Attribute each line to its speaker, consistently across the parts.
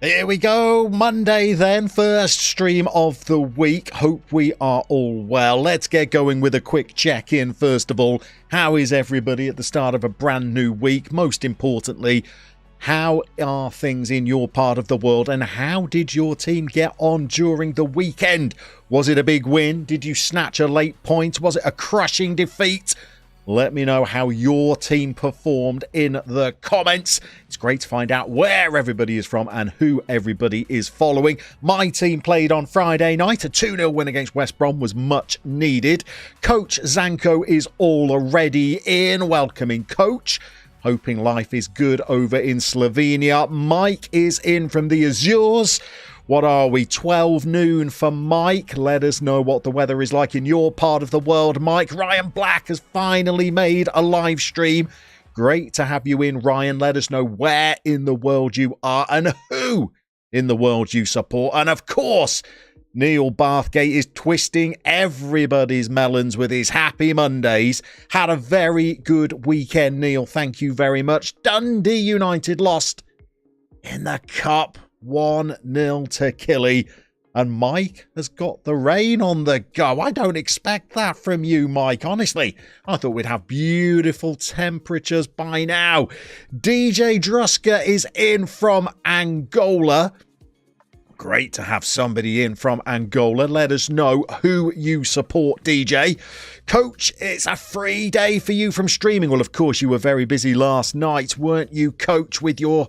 Speaker 1: Here we go, Monday then, first stream of the week. Hope we are all well. Let's get going with a quick check-in first of all. How is everybody at the start of a brand new week? Most importantly, how are things in your part of the world and how did your team get on during the weekend? Was it a big win? Did you snatch a late point? Was it a crushing defeat? Let me know how your team performed in the comments. It's great to find out where everybody is from and who everybody is following. My team played on Friday night. A 2-0 win against West Brom was much needed. Coach Zanko is already in. Welcoming Coach. Hoping life is good over in Slovenia. Mike is in from the Azures. What are we, 12 noon for Mike? Let us know what the weather is like in your part of the world, Mike. Ryan Black has finally made a live stream. Great to have you in, Ryan. Let us know where in the world you are and who in the world you support. And of course, Neil Bathgate is twisting everybody's melons with his happy Mondays. Had a very good weekend, Neil. Thank you very much. Dundee United lost in the cup. 1-0 to Killy. And Mike has got the rain on the go. I don't expect that from you, Mike. Honestly, I thought we'd have beautiful temperatures by now. DJ Druska is in from Angola. Great to have somebody in from Angola. Let us know who you support, DJ. Coach, it's a free day for you from streaming. Well, of course, you were very busy last night, weren't you, Coach, with your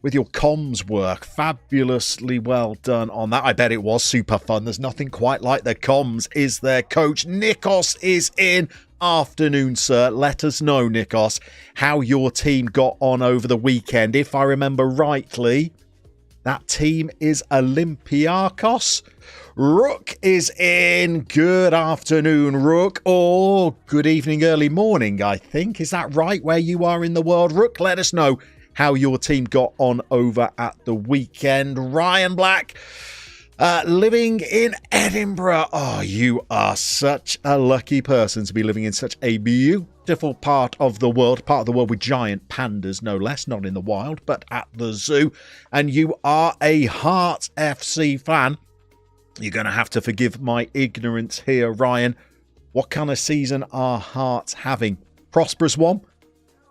Speaker 1: comms work? Fabulously well done on that. I bet it was super fun. There's nothing quite like the comms, is there, Coach? Nikos is in. Afternoon, sir. Let us know, Nikos, how your team got on over the weekend. If I remember rightly, that team is Olympiakos. Rook is in. Good afternoon, Rook. Or good evening, early morning, I think. Is that right, where you are in the world? Rook, let us know how your team got on over at the weekend. Ryan Black, living in Edinburgh. Oh, you are such a lucky person to be living in such a beautiful part of the world with giant pandas, no less, not in the wild, but at the zoo. And you are a Hearts FC fan. You're going to have to forgive my ignorance here, Ryan. What kind of season are Hearts having? Prosperous one?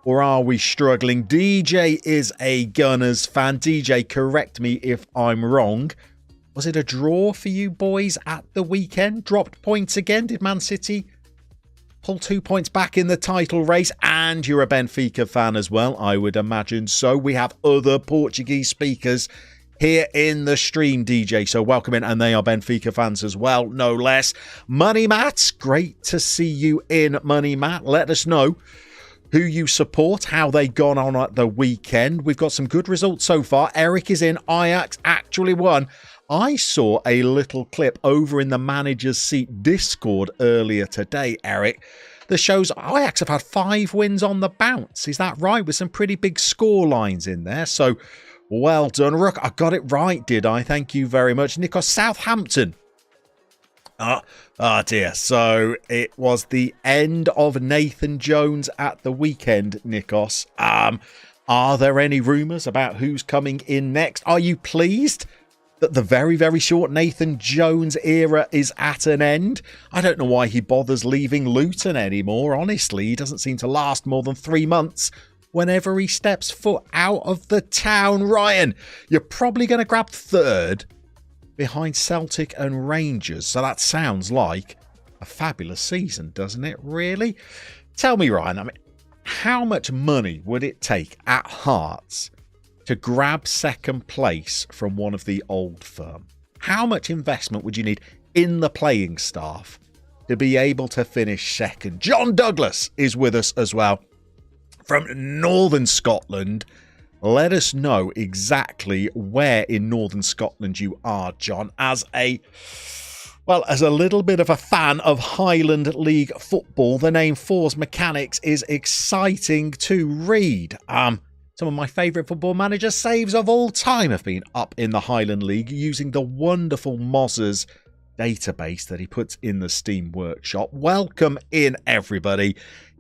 Speaker 1: Or are we struggling? DJ is a Gunners fan. DJ, correct me if I'm wrong. Was it a draw for you boys at the weekend? Dropped points again? Did Man City pull 2 points back in the title race? And you're a Benfica fan as well, I would imagine so. We have other Portuguese speakers here in the stream, DJ, so welcome in. And they are Benfica fans as well, no less. Money Matt, great to see you in, Money Matt. Let us know who you support, how they gone on at the weekend. We've got some good results so far. Eric is in. Ajax actually won. I saw a little clip over in the Manager's Seat Discord earlier today, Eric, that shows Ajax have had 5 wins on the bounce. Is that right? With some pretty big score lines in there. So, well done, Rook. I got it right, did I? Thank you very much. Nikos, Southampton. Oh dear. So it was the end of Nathan Jones at the weekend, Nikos. Are there any rumours about who's coming in next? Are you pleased that the very, very short Nathan Jones era is at an end? I don't know why he bothers leaving Luton anymore, honestly. He doesn't seem to last more than 3 months whenever he steps foot out of the town. Ryan, you're probably going to grab third behind Celtic and Rangers. So that sounds like a fabulous season, doesn't it, really? Tell me, Ryan, how much money would it take at Hearts to grab second place from one of the old firm? How much investment would you need in the playing staff to be able to finish second? John Douglas is with us as well from Northern Scotland. Let us know exactly where in Northern Scotland you are, John, as a little bit of a fan of Highland League football. The name Force Mechanics is exciting to read. Some of my favourite Football Manager saves of all time have been up in the Highland League using the wonderful Mozzers database that he puts in the Steam Workshop. Welcome in, everybody.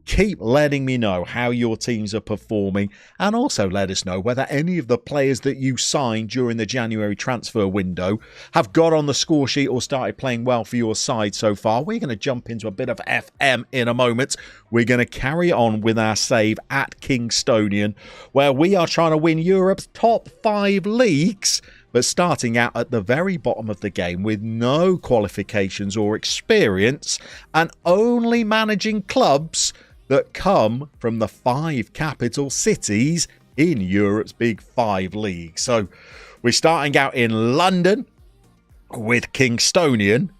Speaker 1: Keep letting me know how your teams are performing, and also let us know whether any of the players that you signed during the January transfer window have got on the score sheet or started playing well for your side so far. We're going to jump into a bit of FM in a moment. We're going to carry on with our save at Kingstonian, where we are trying to win Europe's top 5 leagues, but starting out at the very bottom of the game with no qualifications or experience, and only managing clubs that come from the 5 capital cities in Europe's Big 5 league. So we're starting out in London with Kingstonian,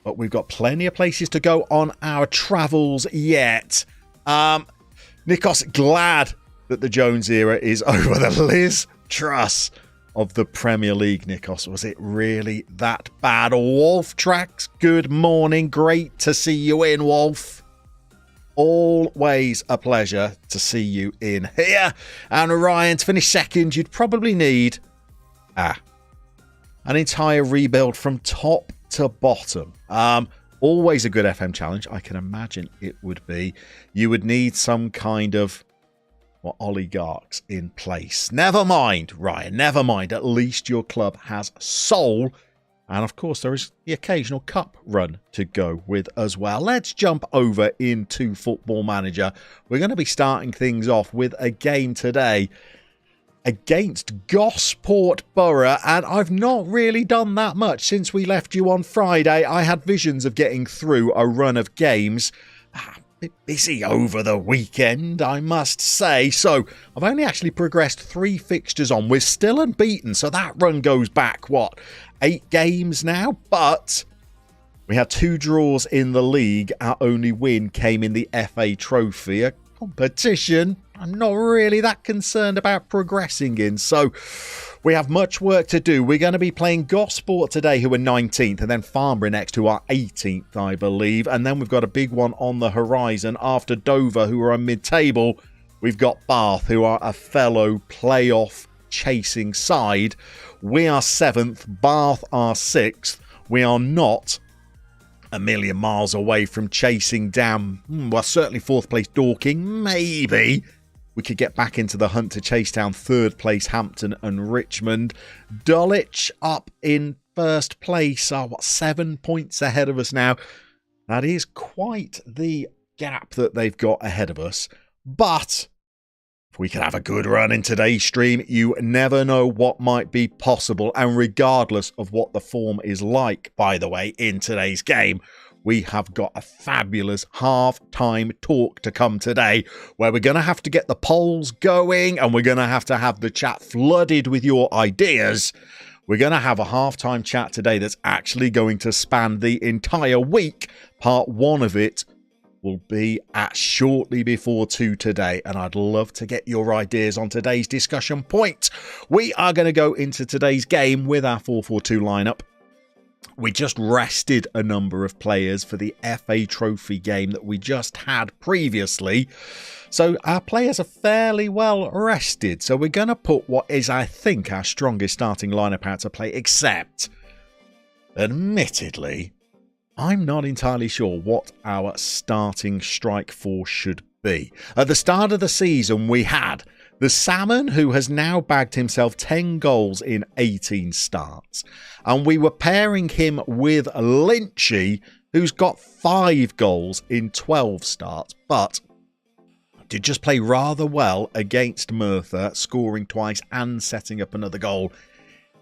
Speaker 1: but we've got plenty of places to go on our travels yet. Nikos, glad that the Jones era is over. The Liz Truss of the Premier League, Nikos. Was it really that bad? Wolf Tracks, good morning. Great to see you in, Wolf. Always a pleasure to see you in here. And Ryan, to finish second, you'd probably need an entire rebuild from top to bottom. Always a good FM challenge. I can imagine it would be. You would need some kind of oligarchs in place. Never mind, Ryan, never mind. At least your club has soul. And of course, there is the occasional cup run to go with as well. Let's jump over into Football Manager. We're going to be starting things off with a game today against Gosport Borough. And I've not really done that much since we left you on Friday. I had visions of getting through a run of games. A bit busy over the weekend, I must say. So I've only actually progressed 3 fixtures on. We're still unbeaten, so that run goes back, 8 games now? But we had 2 draws in the league. Our only win came in the FA Trophy, a competition I'm not really that concerned about progressing in. So we have much work to do. We're going to be playing Gosport today, who are 19th, and then Farnborough next, who are 18th, I believe. And then we've got a big one on the horizon after Dover, who are on mid-table. We've got Bath, who are a fellow playoff chasing side. We are 7th, Bath are 6th. We are not a million miles away from chasing down, certainly 4th place Dorking. Maybe we could get back into the hunt to chase down 3rd place Hampton and Richmond. Dulwich up in 1st place are 7 points ahead of us now. That is quite the gap that they've got ahead of us. But if we can have a good run in today's stream, you never know what might be possible. And regardless of what the form is like, by the way, in today's game, we have got a fabulous half-time talk to come today, where we're going to have to get the polls going and we're going to have the chat flooded with your ideas. We're going to have a half-time chat today that's actually going to span the entire week. Part 1 of it will be at shortly before 2 today, and I'd love to get your ideas on today's discussion point. We are going to go into today's game with our 4-4-2 lineup. We just rested a number of players for the FA Trophy game that we just had previously. So our players are fairly well rested. So we're going to put what is, I think, our strongest starting lineup out to play, except, admittedly, I'm not entirely sure what our starting strike force should be. At the start of the season, we had the Salmon, who has now bagged himself 10 goals in 18 starts. And we were pairing him with Lynchy, who's got 5 goals in 12 starts, but did just play rather well against Merthyr, scoring twice and setting up another goal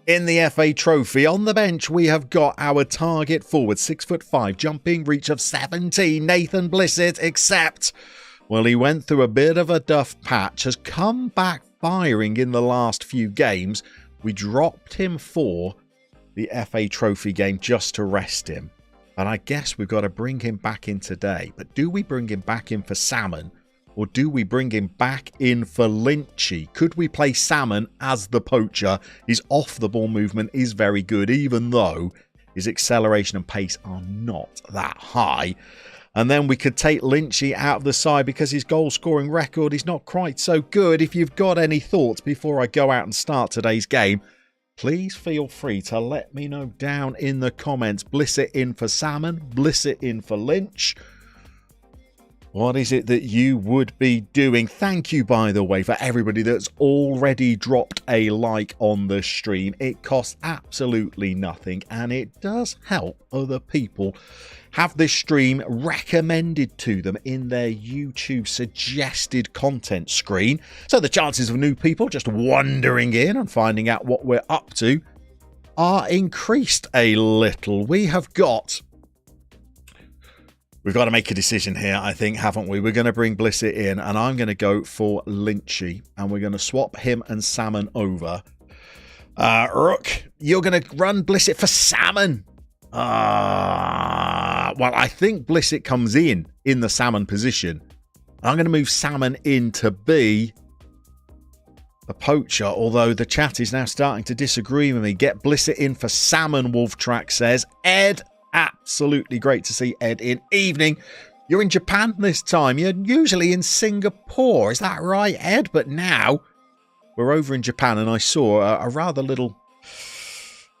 Speaker 1: in the FA Trophy. On the bench, we have got our target forward, 6'5", jumping reach of 17, Nathan Blissett, except, well, he went through a bit of a duff patch, has come back firing in the last few games. We dropped him for the FA Trophy game just to rest him. And I guess we've got to bring him back in today. But do we bring him back in for Salmon? Or do we bring him back in for Lynchy? Could we play Salmon as the poacher? His off-the-ball movement is very good, even though his acceleration and pace are not that high. And then we could take Lynchy out of the side because his goal-scoring record is not quite so good. If you've got any thoughts before I go out and start today's game, please feel free to let me know down in the comments. Blissett in for Salmon, Blissett in for Lynch. what is it that you would be doing? Thank you, by the way, for everybody that's already dropped a like on the stream. It costs absolutely nothing, and it does help other people have this stream recommended to them in their YouTube suggested content screen. So the chances of new people just wandering in and finding out what we're up to are increased a little. We've got to make a decision here, I think, haven't we? We're going to bring Blissett in, and I'm going to go for Lynchy, and we're going to swap him and Salmon over. Rook, you're going to run Blissett for Salmon. Well, I think Blissett comes in the Salmon position. I'm going to move Salmon in to be the poacher, although the chat is now starting to disagree with me. Get Blissett in for Salmon, Wolf Track says. Ed, absolutely great to see Ed in. Evening. You're in Japan this time. You're usually in Singapore. Is that right, Ed? But now we're over in Japan, and I saw a rather little,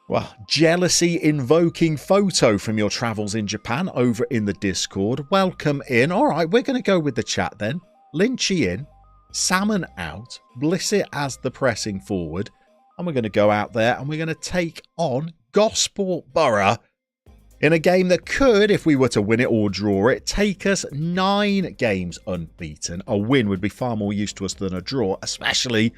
Speaker 1: well, jealousy-invoking photo from your travels in Japan over in the Discord. Welcome in. All right, we're going to go with the chat then. Lynchy in, Salmon out, Blissett as the pressing forward, and we're going to go out there and we're going to take on Gosport Borough in a game that could, if we were to win it or draw it, take us 9 games unbeaten. A win would be far more use to us than a draw, especially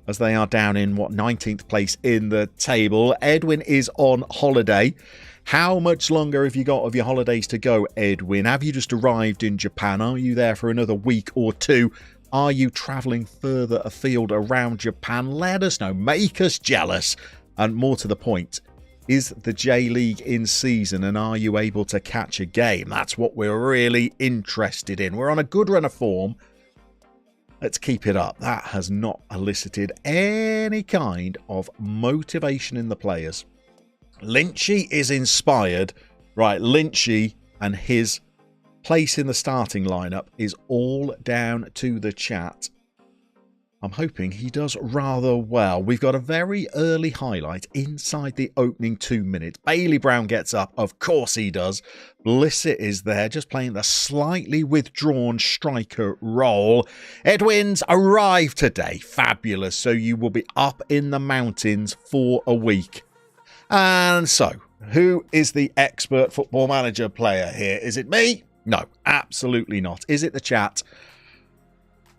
Speaker 1: as they are down in, 19th place in the table. Edwin is on holiday. How much longer have you got of your holidays to go, Edwin? Have you just arrived in Japan? Are you there for another week or two? Are you travelling further afield around Japan? Let us know. Make us jealous. And more to the point, is the J-League in season, and are you able to catch a game? That's what we're really interested in. We're on a good run of form. Let's keep it up. That has not elicited any kind of motivation in the players. Lynchy is inspired. Right, Lynchy and his place in the starting lineup is all down to the chat. I'm hoping he does rather well. We've got a very early highlight inside the opening 2 minutes. Bailey Brown gets up. Of course he does. Blissett is there, just playing the slightly withdrawn striker role. Edwin's arrived today. Fabulous. So you will be up in the mountains for a week. And so, who is the expert Football Manager player here? Is it me? No, absolutely not. Is it the chat?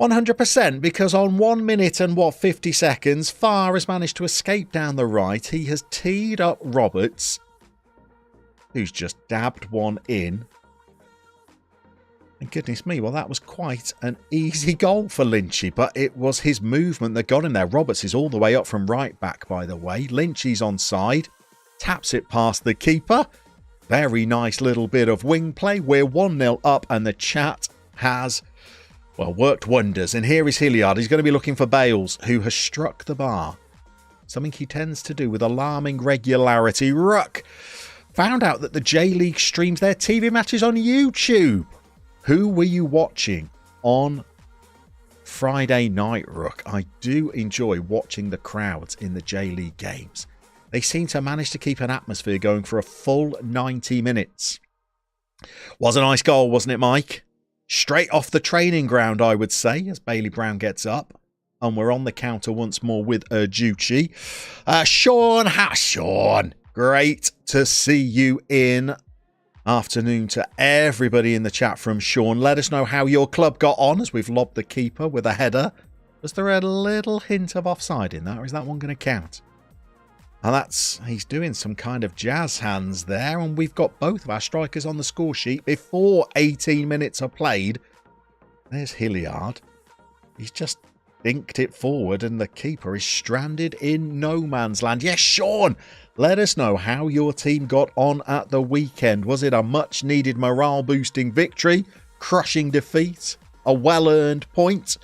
Speaker 1: 100%, because on 1 minute and 50 seconds, Farr has managed to escape down the right. He has teed up Roberts, who's just dabbed one in. And goodness me, well, that was quite an easy goal for Lynchy, but it was his movement that got him there. Roberts is all the way up from right back, by the way. Lynchy's onside, taps it past the keeper. Very nice little bit of wing play. We're 1-0 up, and the chat has, well, worked wonders. And here is Hilliard. He's going to be looking for Bales, who has struck the bar. Something he tends to do with alarming regularity. Ruck found out that the J-League streams their TV matches on YouTube. Who were you watching on Friday night, Rook? I do enjoy watching the crowds in the J-League games. They seem to manage to keep an atmosphere going for a full 90 minutes. Was a nice goal, wasn't it, Mike? Straight off the training ground, I would say, as Bailey Brown gets up. And we're on the counter once more with Erducci. Sean, great to see you in. Afternoon to everybody in the chat from Sean. Let us know how your club got on as we've lobbed the keeper with a header. Was there a little hint of offside in that, or is that one going to count? And he's doing some kind of jazz hands there, and we've got both of our strikers on the score sheet before 18 minutes are played. There's Hilliard. He's just dinked it forward, and the keeper is stranded in no man's land. Yes, Sean, let us know how your team got on at the weekend. Was it a much-needed morale-boosting victory? Crushing defeat? A well-earned point?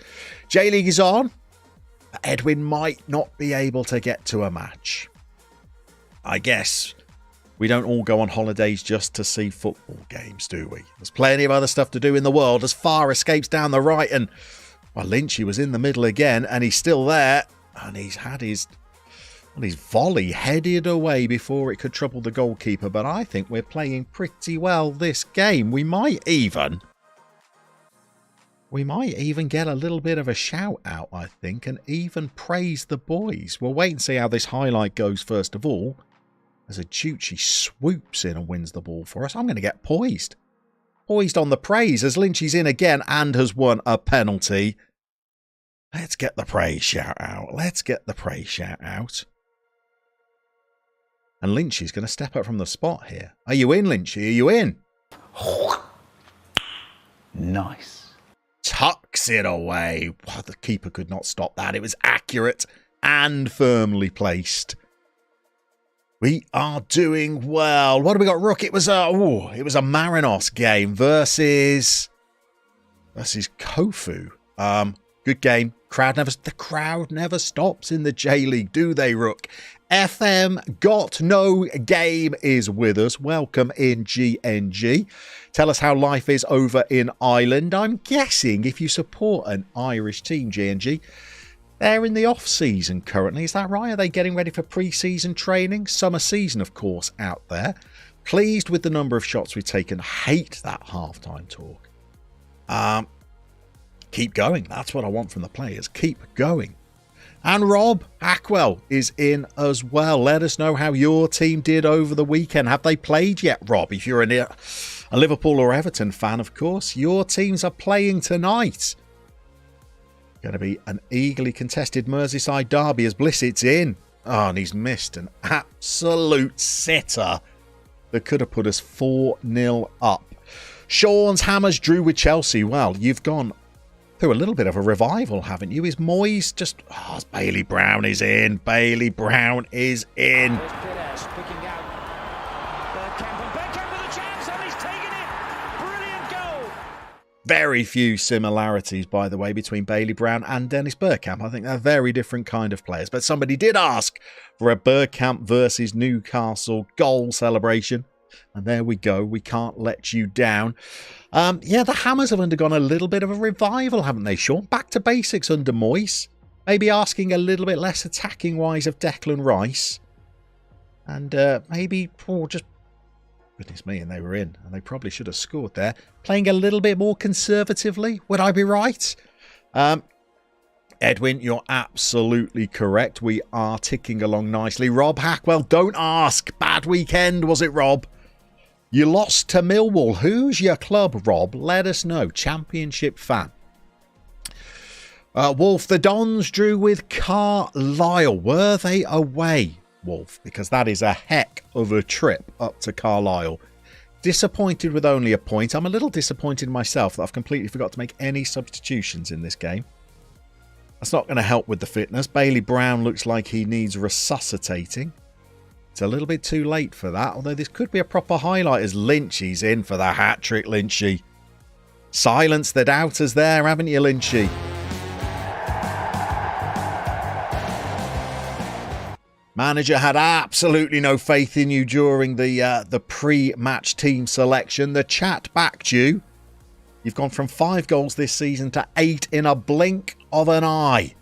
Speaker 1: J-League is on. Edwin might not be able to get to a match. I guess we don't all go on holidays just to see football games, do we? There's plenty of other stuff to do in the world. As Farr escapes down the right, and well, Lynchy was in the middle again, and he's still there, and he's had his volley headed away before it could trouble the goalkeeper. But I think we're playing pretty well this game. We might even We might even get a little bit of a shout out, I think, and even praise the boys. We'll wait and see how this highlight goes first of all. As Aducci swoops in and wins the ball for us. I'm going to get poised. Poised on the praise as Lynchy's in again and has won a penalty. Let's get the praise shout out. Let's get the praise shout out. And Lynchy's going to step up from the spot here. Are you in, Lynchy? Are you in?
Speaker 2: Nice.
Speaker 1: Tucks it away. Wow, the keeper could not stop that. It was accurate and firmly placed. We are doing well. What have we got, Rook? It was a Marinos game versus Kofu. Good game. The crowd never stops in the J League, do they, Rook? FM Got No Game is with us. Welcome in, GNG. Tell us how life is over in Ireland. I'm guessing if you support an Irish team, GNG, they're in the off-season currently. Is that right? Are they getting ready for pre-season training? Summer season, of course, out there. Pleased with the number of shots we've taken. Hate that halftime talk. Keep going. That's what I want from the players. Keep going. And Rob Hackwell is in as well. Let us know how your team did over the weekend. Have they played yet, Rob? If you're a Liverpool or Everton fan, of course, your teams are playing tonight. Going to be an eagerly contested Merseyside derby as Blissett's in. Oh, and he's missed an absolute sitter that could have put us 4-0 up. Sean's Hammers drew with Chelsea. Well, you've gone through a little bit of a revival, haven't you? Is Moyes just... Oh, Bailey Brown is in. Bailey Brown is in. Very few similarities, by the way, between Bailey Brown and Dennis Bergkamp. I think they're very different kind of players. But somebody did ask for a Bergkamp versus Newcastle goal celebration. And there we go. We can't let you down. Yeah, the Hammers have undergone a little bit of a revival, haven't they, Sean? Back to basics under Moyes. Maybe asking a little bit less attacking-wise of Declan Rice. And maybe just... Goodness me, and they were in. And they probably should have scored there. Playing a little bit more conservatively. Would I be right? Edwin, you're absolutely correct. We are ticking along nicely. Rob Hackwell, don't ask. Bad weekend, was it, Rob? You lost to Millwall. Who's your club, Rob? Let us know. Championship fan. Wolf, the Dons drew with Carlisle. Were they away, Wolf? Because that is a heck of a trip up to Carlisle. Disappointed with only a point. I'm a little disappointed myself that I've completely forgot to make any substitutions in this game. That's not going to help with the fitness. Bailey Brown looks like he needs resuscitating. It's a little bit too late for that, although this could be a proper highlight as Lynchy's in for the hat-trick, Lynchy. Silence the doubters there, haven't you, Lynchy? Manager had absolutely no faith in you during the pre-match team selection. The chat backed you. You've gone from 5 goals this season to 8 in a blink of an eye.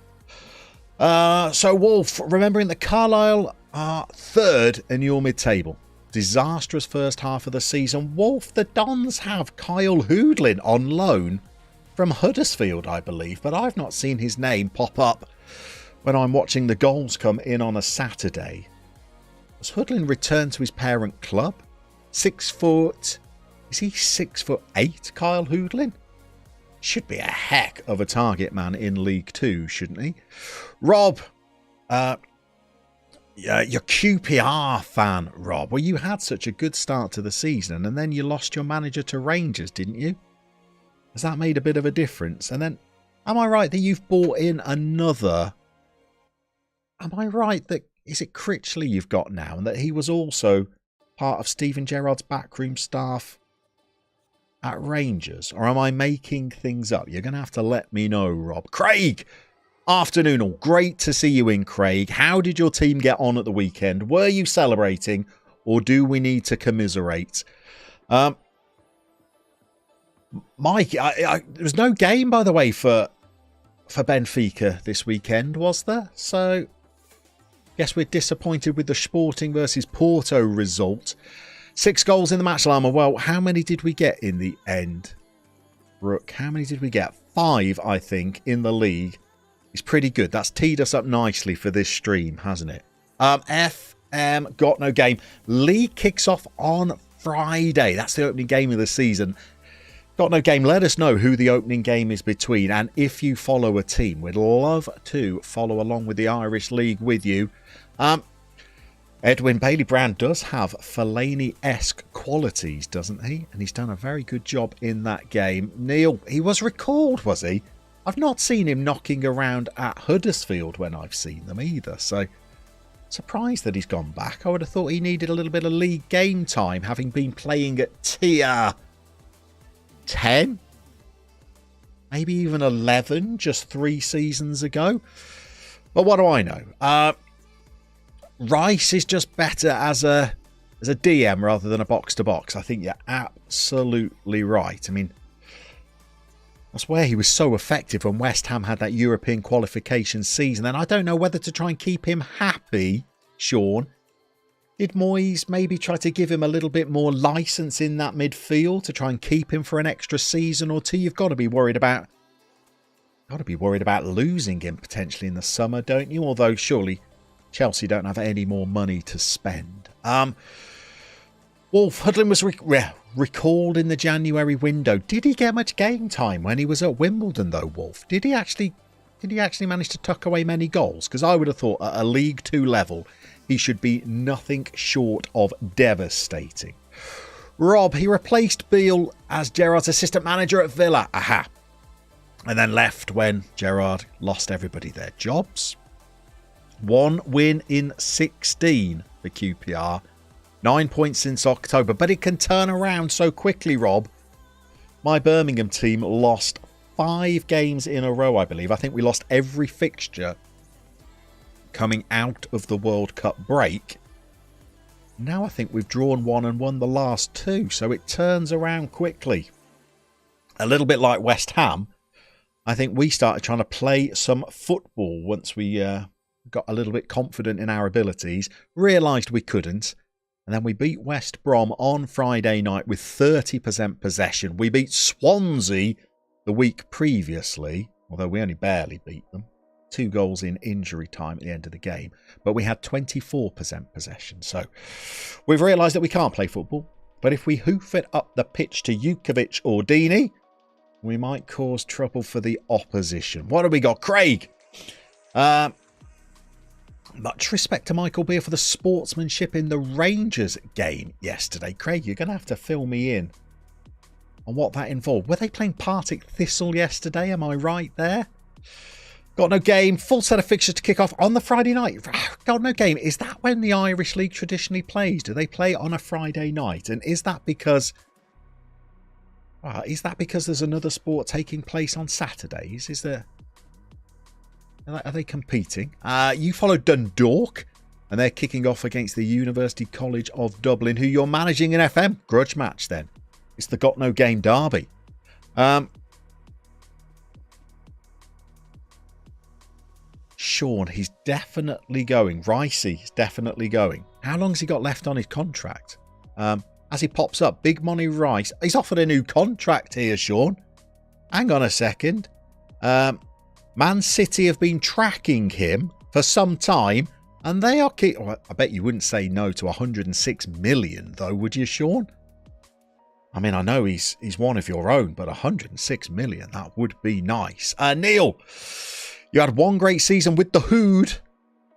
Speaker 1: So, Wolf, remembering that Carlisle are third in your mid-table. Disastrous first half of the season. Wolf, the Dons have Kyle Hoodlin on loan from Huddersfield, I believe, but I've not seen his name pop up when I'm watching the goals come in on a Saturday. Has Hoodlin returned to his parent club? 6 foot... Is he 6'8", Kyle Hoodlin? Should be a heck of a target man in League 2, shouldn't he? Rob, your QPR fan, Rob. Well, you had such a good start to the season and then you lost your manager to Rangers, didn't you? Has that made a bit of a difference? And then, am I right that you've bought in another... Am I right that... Is it Critchley you've got now? And that he was also part of Steven Gerrard's backroom staff at Rangers? Or am I making things up? You're going to have to let me know, Rob. Craig! Afternoon all. Great to see you in, Craig. How did your team get on at the weekend? Were you celebrating or do we need to commiserate? Mike, there was no game, by the way, for Benfica this weekend, was there? So, guess we're disappointed with the Sporting versus Porto result. 6 goals in the match, Llama. Well, how many did we get in the end? Rook, how many did we get? 5, I think, in the league is pretty good. That's teed us up nicely for this stream, hasn't it? FM got no game. League kicks off on Friday. That's the opening game of the season. Got no game. Let us know who the opening game is between. And if you follow a team, we'd love to follow along with the Irish League with you. Edwin Bailey Brown does have Fellaini-esque qualities, doesn't he? And he's done a very good job in that game. Neil, he was recalled, was he? I've not seen him knocking around at Huddersfield when I've seen them either. So, surprised that he's gone back. I would have thought he needed a little bit of league game time, having been playing at tier 10? Maybe even 11 just 3 seasons ago. But what do I know? Rice is just better as a DM rather than a box-to-box. I think you're absolutely right. I mean, that's where he was so effective when West Ham had that European qualification season. And I don't know whether to try and keep him happy, Sean. Did Moyes maybe try to give him a little bit more license in that midfield to try and keep him for an extra season or two? You've got to be worried about losing him potentially in the summer, don't you? Although surely Chelsea don't have any more money to spend. Wolf Hudlin was recalled in the January window. Did he get much game time when he was at Wimbledon, though, Wolf? Did he actually manage to tuck away many goals? Because I would have thought at a League 2 level, he should be nothing short of devastating. Rob, he replaced Beale as Gerrard's assistant manager at Villa. Aha. And then left when Gerrard lost everybody their jobs. 1 win in 16 for QPR. 9 points since October. But it can turn around so quickly, Rob. My Birmingham team lost 5 games in a row, I believe. I think we lost every fixture coming out of the World Cup break. Now I think we've drawn 1 and won the last 2. So it turns around quickly. A little bit like West Ham. I think we started trying to play some football once we got a little bit confident in our abilities, realised we couldn't, and then we beat West Brom on Friday night with 30% possession. We beat Swansea the week previously, although we only barely beat them. 2 goals in injury time at the end of the game, but we had 24% possession. So we've realised that we can't play football, but if we hoof it up the pitch to Jukovic or Deeney, we might cause trouble for the opposition. What have we got? Craig. Much respect to Michael Beer for the sportsmanship in the Rangers game yesterday. Craig, you're going to have to fill me in on what that involved. Were they playing Partick Thistle yesterday? Am I right there? Got no game. Full set of fixtures to kick off on the Friday night. Got no game. Is that when the Irish League traditionally plays? Do they play on a Friday night? And is that because there's another sport taking place on Saturdays? Are they competing? You follow Dundalk, and they're kicking off against the University College of Dublin, who you're managing an FM grudge match then. It's the Got No Game derby. Sean, he's definitely going. Ricey is definitely going. How long has he got left on his contract? As he pops up, Big Money Rice. He's offered a new contract here, Sean. Hang on a second. Man City have been tracking him for some time, and they are I bet you wouldn't say no to 106 million, though, would you, Sean? I mean, I know he's one of your own, but 106 million, that would be nice. Neil, you had one great season with the Hood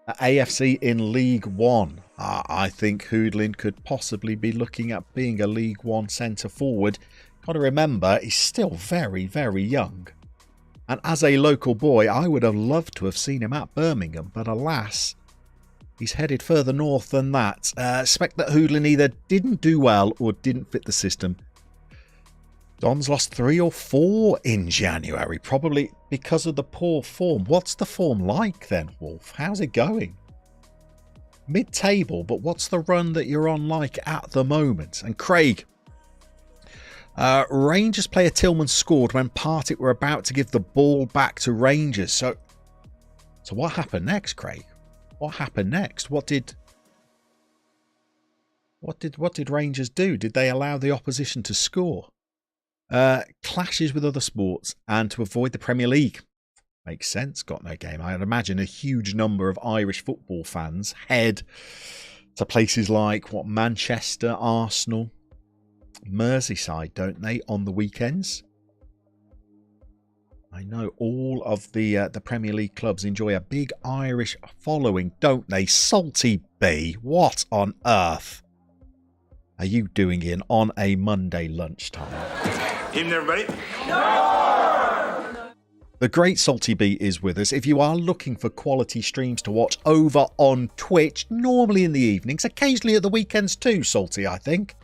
Speaker 1: at AFC in League One. I think Hoodlin could possibly be looking at being a League One centre forward. Got to remember, he's still very, very young. And as a local boy, I would have loved to have seen him at Birmingham, but alas, he's headed further north than that. Expect that Hoodlin either didn't do well or didn't fit the system. Don's lost 3 or 4 in January, probably because of the poor form. What's the form like then, Wolf? How's it going? Mid-table, but what's the run that you're on like at the moment? And Craig, Rangers player Tillman scored when Partick were about to give the ball back to Rangers. So what happened next, Craig? What happened next? What did Rangers do? Did they allow the opposition to score? Clashes with other sports and to avoid the Premier League. Makes sense. Got no game. I'd imagine a huge number of Irish football fans head to places like Manchester, Arsenal, Merseyside, don't they, on the weekends? I know all of the Premier League clubs enjoy a big Irish following, don't they? Salty B, what on earth are you doing in on a Monday lunchtime?
Speaker 2: Evening, everybody.
Speaker 1: The great Salty B is with us. If you are looking for quality streams to watch over on Twitch, normally in the evenings, occasionally at the weekends too, Salty, I think.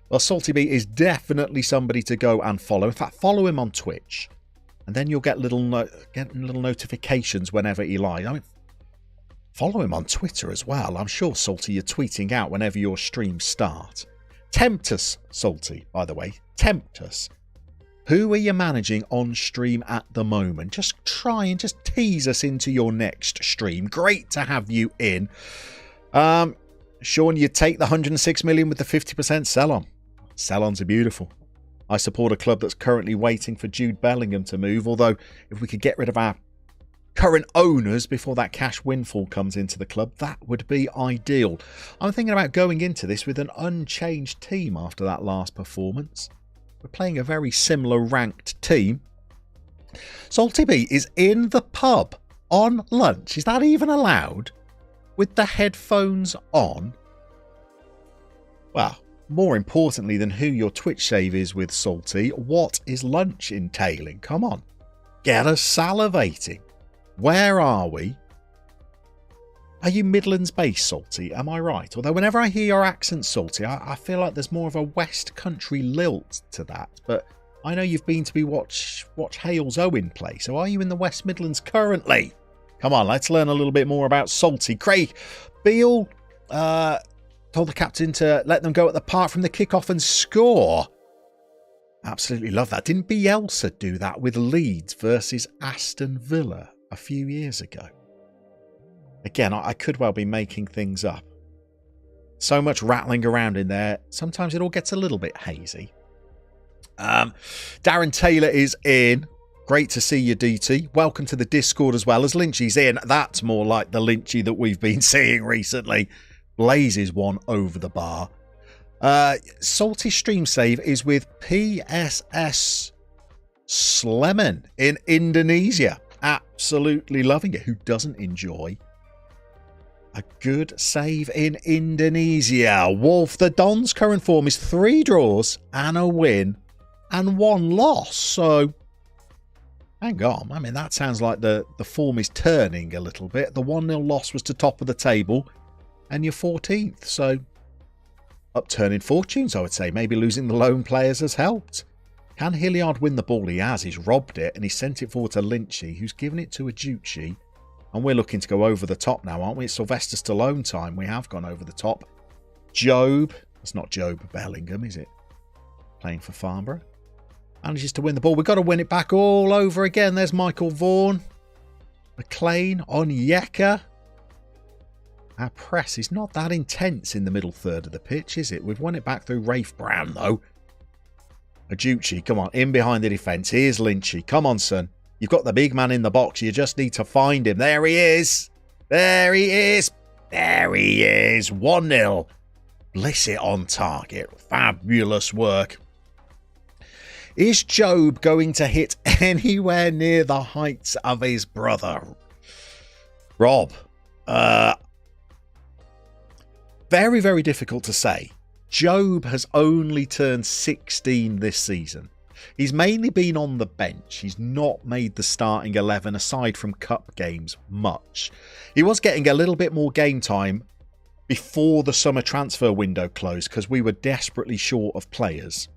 Speaker 1: Well, Salty B is definitely somebody to go and follow. In fact, follow him on Twitch. And then you'll get little notifications whenever he lives. I mean, follow him on Twitter as well. I'm sure, Salty, you're tweeting out whenever your streams start. Tempt us, Salty, by the way. Tempt us. Who are you managing on stream at the moment? Just try and just tease us into your next stream. Great to have you in. Sean, you take the 106 million with the 50% sell-on. Sell-ons are beautiful. I support a club that's currently waiting for Jude Bellingham to move, although if we could get rid of our current owners before that cash windfall comes into the club, that would be ideal. I'm thinking about going into this with an unchanged team after that last performance. We're playing a very similar ranked team. Salty B is in the pub on lunch. Is that even allowed? With the headphones on? Well, more importantly than who your Twitch save is with, Salty, what is lunch entailing? Come on. Get us salivating. Where are we? Are you Midlands based, Salty? Am I right? Although whenever I hear your accent, Salty, I feel like there's more of a West Country lilt to that. But I know you've been to be watch Hales Owen play. So are you in the West Midlands currently? Come on, let's learn a little bit more about Salty. Craig Beale told the captain to let them go at the park from the kickoff and score. Absolutely love that. Didn't Bielsa do that with Leeds versus Aston Villa a few years ago? Again, I could well be making things up. So much rattling around in there. Sometimes it all gets a little bit hazy. Darren Taylor is in. Great to see you, DT. Welcome to the Discord as well as Lynchy's in. That's more like the Lynchy that we've been seeing recently. Blazes one over the bar. Salty stream save is with PSS Sleman in Indonesia. Absolutely loving it. Who doesn't enjoy a good save in Indonesia? Wolf the Don's current form is 3 draws and a win and 1 loss. So, hang on. I mean, that sounds like the form is turning a little bit. The 1-0 loss was to top of the table and you're 14th. So, upturning fortunes, I would say. Maybe losing the lone players has helped. Can Hilliard win the ball? He has. He's robbed it and he sent it forward to Lynchy, who's given it to Aducci. And we're looking to go over the top now, aren't we? It's Sylvester Stallone time. We have gone over the top. Job. It's not Job Bellingham, is it? Playing for Farnborough. Manages to win the ball. We've got to win it back all over again. There's Michael Vaughan. McLean on Yeka. Our press is not that intense in the middle third of the pitch, is it? We've won it back through Rafe Brown, though. Aducci, come on. In behind the defence. Here's Lynchy. Come on, son. You've got the big man in the box. You just need to find him. There he is. There he is. There he is. 1-0. Bliss it on target. Fabulous work. Is Job going to hit anywhere near the heights of his brother? Rob. Very, very difficult to say. Job has only turned 16 this season. He's mainly been on the bench. He's not made the starting 11 aside from cup games much. He was getting a little bit more game time before the summer transfer window closed because we were desperately short of players.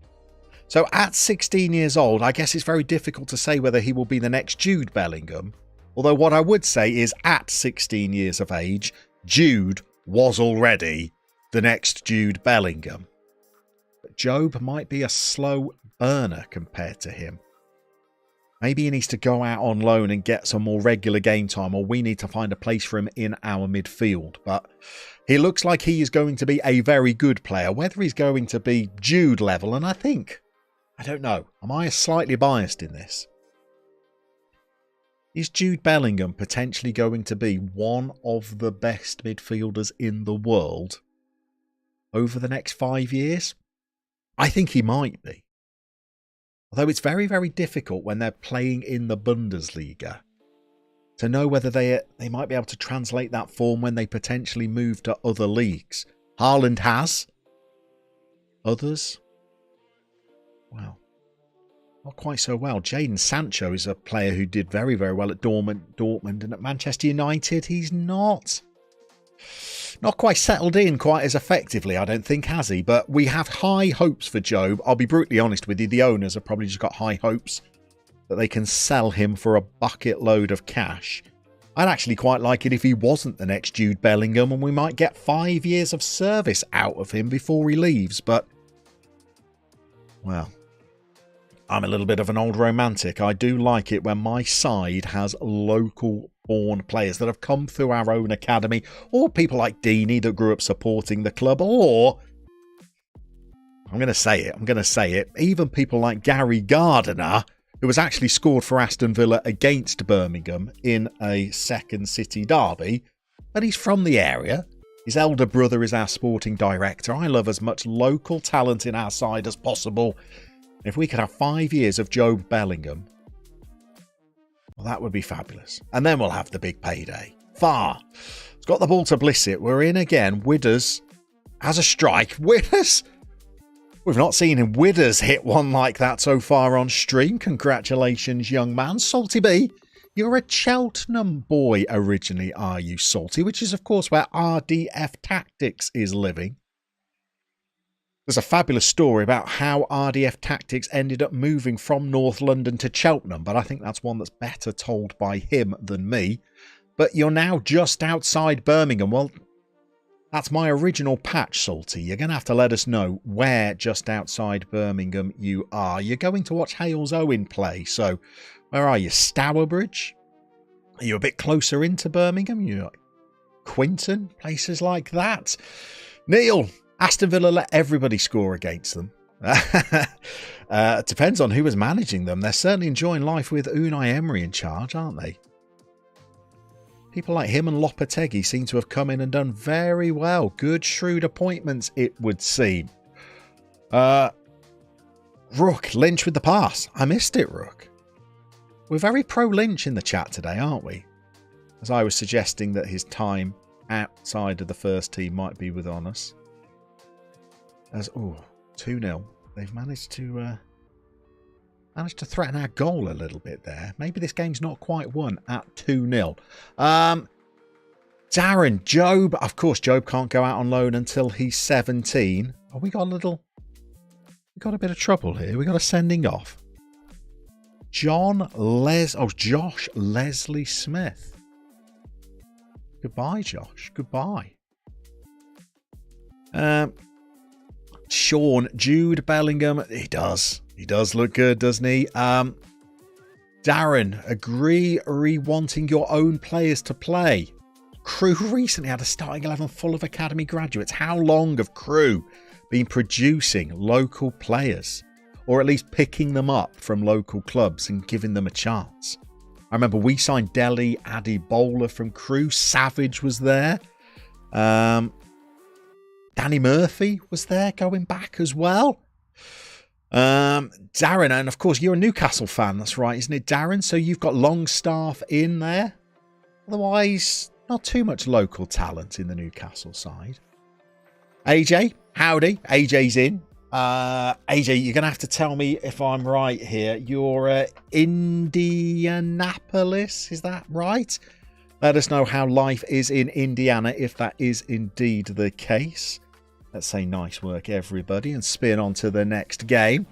Speaker 1: So at 16 years old, I guess it's very difficult to say whether he will be the next Jude Bellingham. Although what I would say is at 16 years of age, Jude was already the next Jude Bellingham. But Job might be a slow burner compared to him. Maybe he needs to go out on loan and get some more regular game time, or we need to find a place for him in our midfield. But he looks like he is going to be a very good player. Whether he's going to be Jude level, and I think I don't know. Am I slightly biased in this? Is Jude Bellingham potentially going to be one of the best midfielders in the world over the next 5 years? I think he might be. Although it's very, very difficult when they're playing in the Bundesliga to know whether they might be able to translate that form when they potentially move to other leagues. Haaland has. Others? Well, not quite so well. Jadon Sancho is a player who did very, very well at Dortmund, and at Manchester United, he's not quite settled in quite as effectively, I don't think, has he? But we have high hopes for Job. I'll be brutally honest with you, the owners have probably just got high hopes that they can sell him for a bucket load of cash. I'd actually quite like it if he wasn't the next Jude Bellingham, and we might get 5 years of service out of him before he leaves. But, well, I'm a little bit of an old romantic. I do like it when my side has local-born players that have come through our own academy, or people like Deeney that grew up supporting the club, or, I'm going to say it, even people like Gary Gardner, who was actually scored for Aston Villa against Birmingham in a second city derby, but he's from the area. His elder brother is our sporting director. I love as much local talent in our side as possible. If we could have 5 years of Jobe Bellingham, well, that would be fabulous. And then we'll have the big payday. Far. It's got the ball to Blissett. We're in again. Widders has a strike. Widders? We've not seen him. Widders hit one like that so far on stream. Congratulations, young man. Salty B, you're a Cheltenham boy originally, are you, Salty? Which is, of course, where RDF Tactics is living. There's a fabulous story about how RDF Tactics ended up moving from North London to Cheltenham, but I think that's one that's better told by him than me. But you're now just outside Birmingham. Well, that's my original patch, Salty. You're going to have to let us know where just outside Birmingham you are. You're going to watch Hales Owen play. So, where are you? Stourbridge? Are you a bit closer into Birmingham? You're like Quinton? Places like that? Neil, Aston Villa let everybody score against them. It depends on who was managing them. They're certainly enjoying life with Unai Emery in charge, aren't they? People like him and Lopetegui seem to have come in and done very well. Good, shrewd appointments, it would seem. Rook, Lynch with the pass. I missed it, Rook. We're very pro-Lynch in the chat today, aren't we? As I was suggesting that his time outside of the first team might be with us. As, 2-0. They've managed to threaten our goal a little bit there. Maybe this game's not quite won at 2-0. Darren, Job. Of course, Job can't go out on loan until he's 17. Oh, we got a bit of trouble here. We got a sending off. Josh Leslie Smith. Goodbye, Josh. Goodbye. Sean, Jude Bellingham. He does look good, doesn't he? Darren, agree re-wanting your own players to play. Crew recently had a starting 11 full of academy graduates. How long have Crew been producing local players? Or at least picking them up from local clubs and giving them a chance? I remember we signed Dele Adebola from Crew. Savage was there. Danny Murphy was there going back as well. Darren, and of course you're a Newcastle fan, that's right, isn't it, Darren? So you've got Longstaff in there. Otherwise, not too much local talent in the Newcastle side. AJ, howdy. AJ's in. AJ, you're going to have to tell me if I'm right here. You're Indianapolis, is that right? Let us know how life is in Indiana, if that is indeed the case. Let's say nice work, everybody, and spin on to the next game.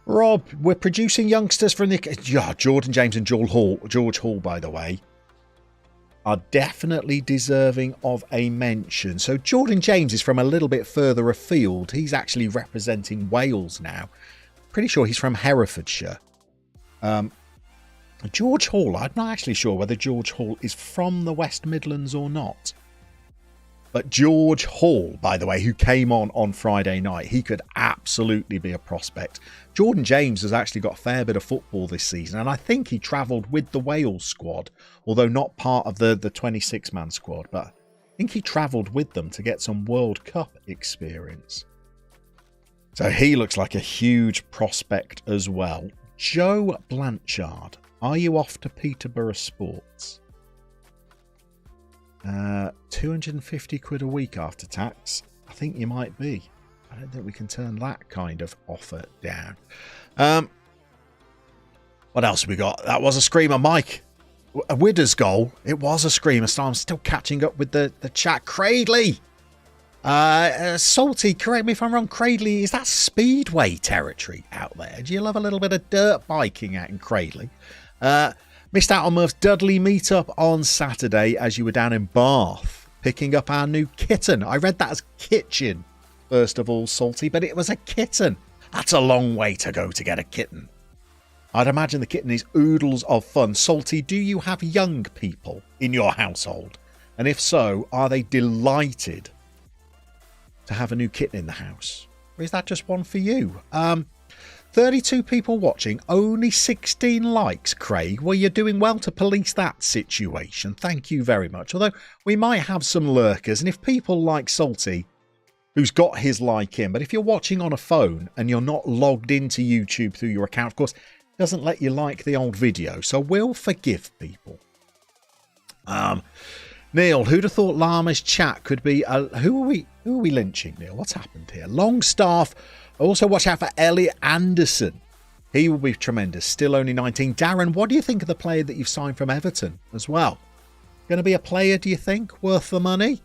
Speaker 1: Rob, we're producing youngsters from the... Jordan James and George Hall, by the way, are definitely deserving of a mention. So Jordan James is from a little bit further afield. He's actually representing Wales now. Pretty sure he's from Herefordshire. George Hall, I'm not actually sure whether George Hall is from the West Midlands or not. But George Hall, by the way, who came on Friday night, he could absolutely be a prospect. Jordan James has actually got a fair bit of football this season, and I think he travelled with the Wales squad, although not part of the 26-man squad, but I think he travelled with them to get some World Cup experience. So he looks like a huge prospect as well. Joe Blanchard, are you off to Peterborough Sports? 250 quid a week after tax. I think you might be. I don't think we can turn that kind of offer down. What else have we got? That was a screamer, Mike. A Widder's goal. It was a screamer. So I'm still catching up with the chat. Cradley. Salty, correct me if I'm wrong. Cradley, is that Speedway territory out there? Do you love a little bit of dirt biking out in Cradley? Missed out on Murph's Dudley meetup on Saturday as you were down in Bath picking up our new kitten. I read that as kitchen, first of all, Salty, but it was a kitten. That's a long way to go to get a kitten. I'd imagine the kitten is oodles of fun. Salty, do you have young people in your household? And if so, are they delighted to have a new kitten in the house? Or is that just one for you? 32 people watching, only 16 likes, Craig. Well, you're doing well to police that situation. Thank you very much. Although we might have some lurkers, and if people like Salty, who's got his like in, but if you're watching on a phone and you're not logged into YouTube through your account, of course, it doesn't let you like the old video, so we'll forgive people. Neil, who'd have thought Llama's chat could be... Who are we lynching, Neil? What's happened here? Longstaff. Also, watch out for Elliot Anderson. He will be tremendous. Still only 19. Darren, what do you think of the player that you've signed from Everton as well? Going to be a player, do you think? Worth the money?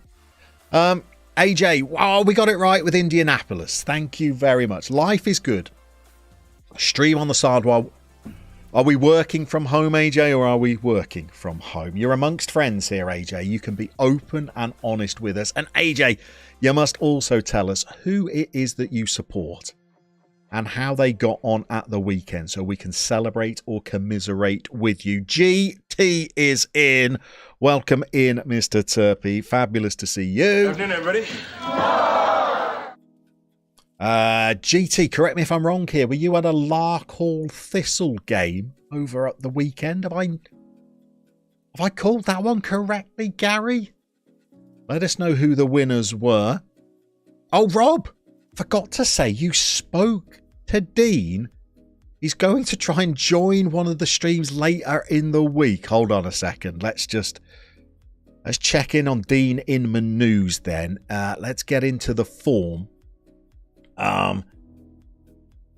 Speaker 1: AJ, wow, we got it right with Indianapolis. Thank you very much. Life is good. Stream on the side while... Are we working from home, AJ, or are we working from home? You're amongst friends here, AJ. You can be open and honest with us. And AJ, you must also tell us who it is that you support and how they got on at the weekend so we can celebrate or commiserate with you. GT is in. Welcome in, Mr. Turpy. Fabulous to see you.
Speaker 2: Good afternoon, everybody.
Speaker 1: GT, correct me if I'm wrong here. Were you at a Larkhall Thistle game over at the weekend? Have I called that one correctly, Gary? Let us know who the winners were. Oh, Rob, forgot to say you spoke to Dean. He's going to try and join one of the streams later in the week. Hold on a second. Let's check in on Dean Inman News then. Let's get into the form.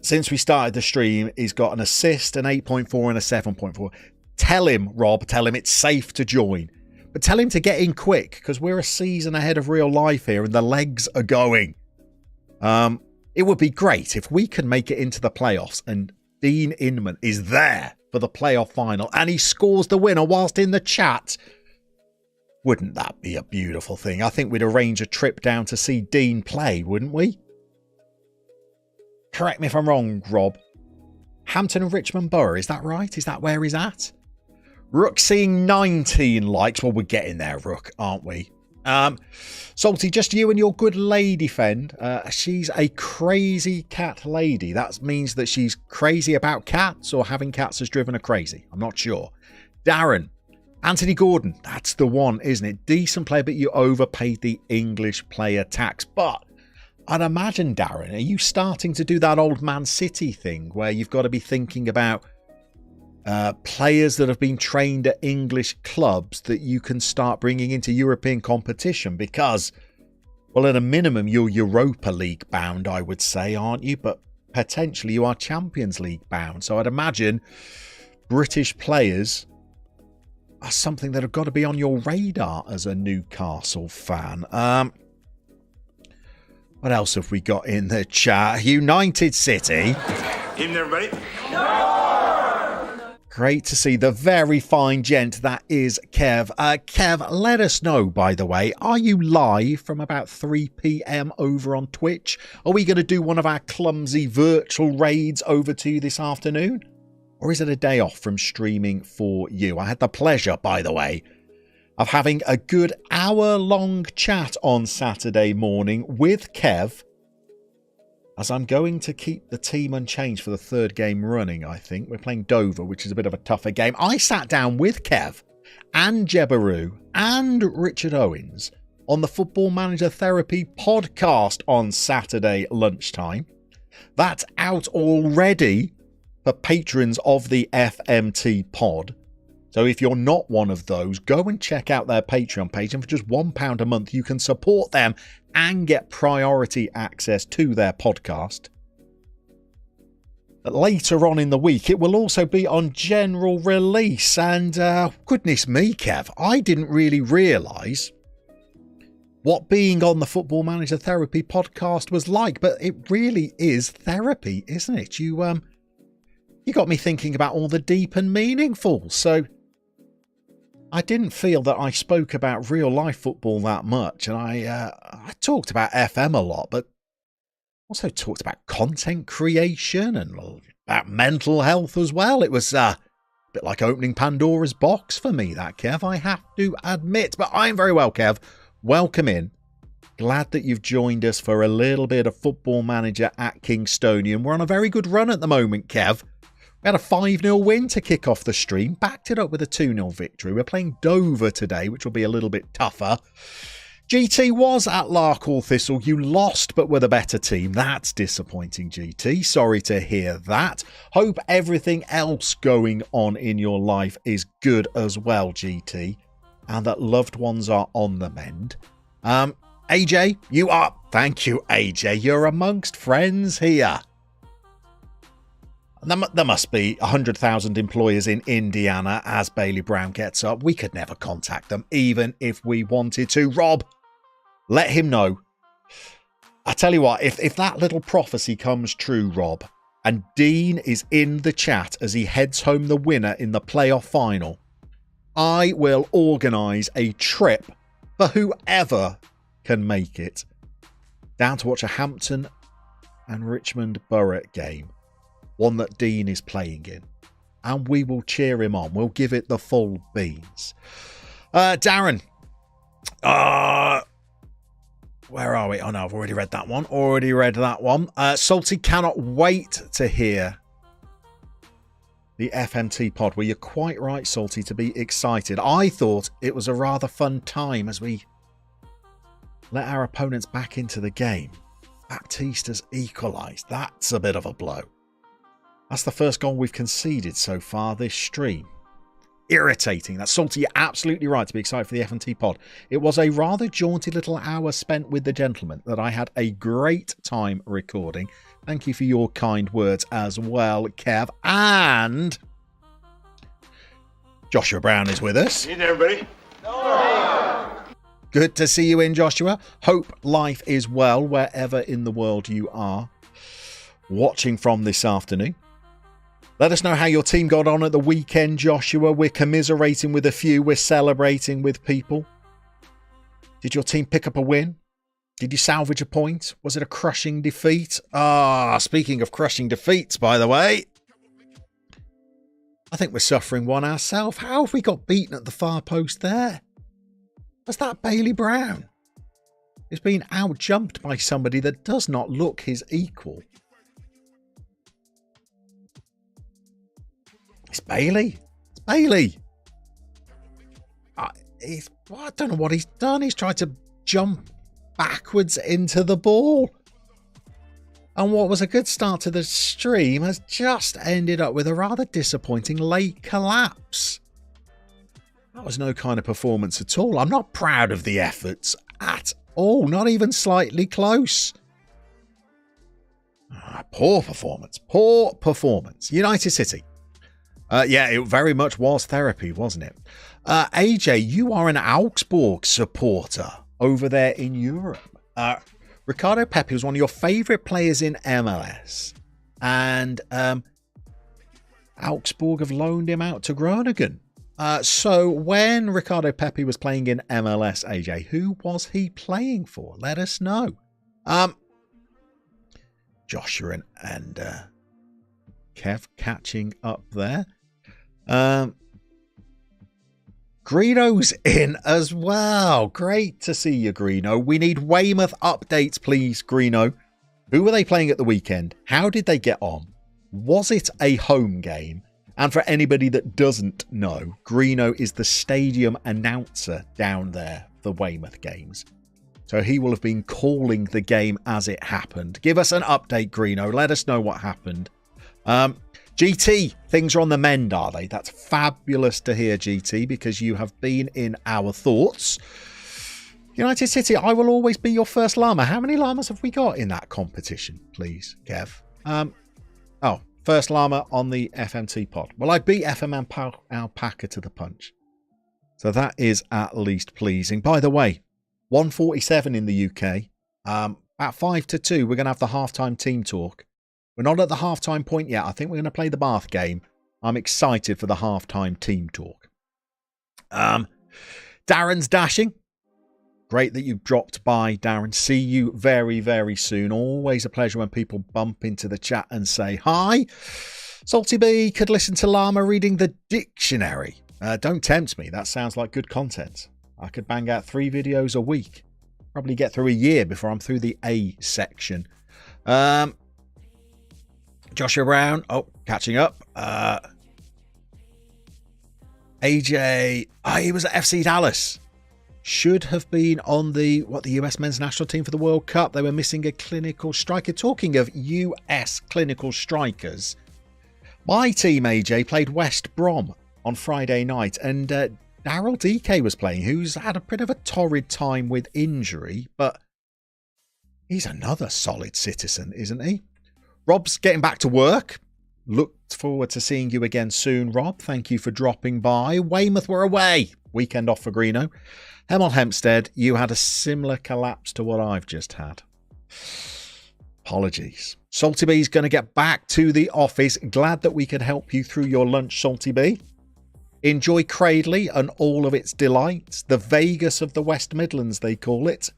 Speaker 1: Since we started the stream, he's got an assist, an 8.4 and a 7.4. Tell him, Rob, it's safe to join. But tell him to get in quick because we're a season ahead of real life here and the legs are going. It would be great if we could make it into the playoffs and Dean Inman is there for the playoff final and he scores the winner whilst in the chat. Wouldn't that be a beautiful thing? I think we'd arrange a trip down to see Dean play, wouldn't we? Correct me if I'm wrong, Rob. Hampton and Richmond Borough, is that right? Is that where he's at? Rook seeing 19 likes. Well, we're getting there, Rook, aren't we? Salty, just you and your good lady friend. She's a crazy cat lady. That means that she's crazy about cats or having cats has driven her crazy. I'm not sure. Darren, Anthony Gordon, that's the one, isn't it? Decent player, but you overpaid the English player tax. But I'd imagine, Darren, are you starting to do that old Man City thing where you've got to be thinking about players that have been trained at English clubs that you can start bringing into European competition? Because, well, at a minimum, you're Europa League bound, I would say, aren't you? But potentially you are Champions League bound. So I'd imagine British players are something that have got to be on your radar as a Newcastle fan. What else have we got in the chat? United City.
Speaker 2: Evening, everybody.
Speaker 1: Great to see the very fine gent that is Kev. Kev, let us know, by the way, are you live from about 3 p.m. over on Twitch? Are we going to do one of our clumsy virtual raids over to you this afternoon? Or is it a day off from streaming for you? I had the pleasure, by the way, of having a good hour-long chat on Saturday morning with Kev, as I'm going to keep the team unchanged for the third game running, I think. We're playing Dover, which is a bit of a tougher game. I sat down with Kev and Jebaru and Richard Owens on the Football Manager Therapy podcast on Saturday lunchtime. That's out already for patrons of the FMT pod. So if you're not one of those, go and check out their Patreon page. And for just £1 a month, you can support them and get priority access to their podcast. But later on in the week, it will also be on general release. And goodness me, Kev, I didn't really realise what being on the Football Manager Therapy podcast was like. But it really is therapy, isn't it? You got me thinking about all the deep and meaningful. So I didn't feel that I spoke about real life football that much, and I talked about FM a lot, but also talked about content creation and about mental health as well. It was a bit like opening Pandora's box for me, that, Kev, I have to admit. But I'm very well, Kev. Welcome in. Glad that you've joined us for a little bit of Football Manager at Kingstonian. We're on a very good run at the moment, Kev. We had a 5-0 win to kick off the stream, backed it up with a 2-0 victory. We're playing Dover today, which will be a little bit tougher. GT was at Larkhall Thistle. You lost, but were the better team. That's disappointing, GT. Sorry to hear that. Hope everything else going on in your life is good as well, GT, and that loved ones are on the mend. AJ, you are... Thank you, AJ. You're amongst friends here. There must be 100,000 employers in Indiana as Bailey Brown gets up. We could never contact them, even if we wanted to. Rob, let him know. I tell you what, if that little prophecy comes true, Rob, and Dean is in the chat as he heads home the winner in the playoff final, I will organise a trip for whoever can make it down to watch a Hampton and Richmond Borough game. One that Dean is playing in, and we will cheer him on. We'll give it the full beans. Darren, where are we? Oh no, I've already read that one. Salty cannot wait to hear the FMT pod. Well, you're quite right, Salty, to be excited. I thought it was a rather fun time as we let our opponents back into the game. Baptista's equalised. That's a bit of a blow. That's the first goal we've conceded so far this stream. Irritating. That's Salty. You're absolutely right to be excited for the F&T pod. It was a rather jaunty little hour spent with the gentleman that I had a great time recording. Thank you for your kind words as well, Kev. And Joshua Brown is with us.
Speaker 2: Good everybody.
Speaker 1: Good to see you in, Joshua. Hope life is well wherever in the world you are watching from this afternoon. Let us know how your team got on at the weekend, Joshua. We're commiserating with a few. We're celebrating with people. Did your team pick up a win? Did you salvage a point? Was it a crushing defeat? Speaking of crushing defeats, by the way, I think we're suffering one ourselves. How have we got beaten at the far post there? Was that Bailey Brown? He's been out-jumped by somebody that does not look his equal. It's Bailey. It's Bailey. I don't know what he's done. He's tried to jump backwards into the ball. And what was a good start to the stream has just ended up with a rather disappointing late collapse. That was no kind of performance at all. I'm not proud of the efforts at all. Not even slightly close. Poor performance. Poor performance. United City. Yeah, it very much was therapy, wasn't it? AJ, you are an Augsburg supporter over there in Europe. Ricardo Pepi was one of your favourite players in MLS. And Augsburg have loaned him out to Groningen. So when Ricardo Pepi was playing in MLS, AJ, who was he playing for? Let us know. Joshua and Kev catching up there. Greeno's in as well. Great to see you, Greeno. We need Weymouth updates, please, Greeno. Who were they playing at the weekend? How did they get on? Was it a home game? And for anybody that doesn't know, Greeno is the stadium announcer down there for Weymouth games. So he will have been calling the game as it happened. Give us an update, Greeno. Let us know what happened. GT, things are on the mend, are they? That's fabulous to hear, GT, because you have been in our thoughts. United City, I will always be your first llama. How many llamas have we got in that competition, please, Kev? First llama on the FMT pod. Well, I beat FM Alpaca to the punch. So that is at least pleasing. By the way, 147 in the UK. At 5-2, we're going to have the halftime team talk. We're not at the halftime point yet. I think we're going to play the Bath game. I'm excited for the halftime team talk. Darren's dashing. Great that you dropped by, Darren. See you very, very soon. Always a pleasure when people bump into the chat and say hi. Salty B could listen to Llama reading the dictionary. Don't tempt me. That sounds like good content. I could bang out 3 videos a week. Probably get through a year before I'm through the A section. Joshua Brown. Oh, catching up. AJ. He was at FC Dallas. Should have been on the US men's national team for the World Cup. They were missing a clinical striker. Talking of US clinical strikers, my team, AJ, played West Brom on Friday night, and Daryl DK was playing, who's had a bit of a torrid time with injury, but he's another solid citizen, isn't he? Rob's getting back to work. Looked forward to seeing you again soon, Rob. Thank you for dropping by. Weymouth were away. Weekend off for Greeno. Hemel Hempstead, you had a similar collapse to what I've just had. Apologies. Salty B's going to get back to the office. Glad that we could help you through your lunch, Salty B. Enjoy Cradley and all of its delights. The Vegas of the West Midlands, they call it.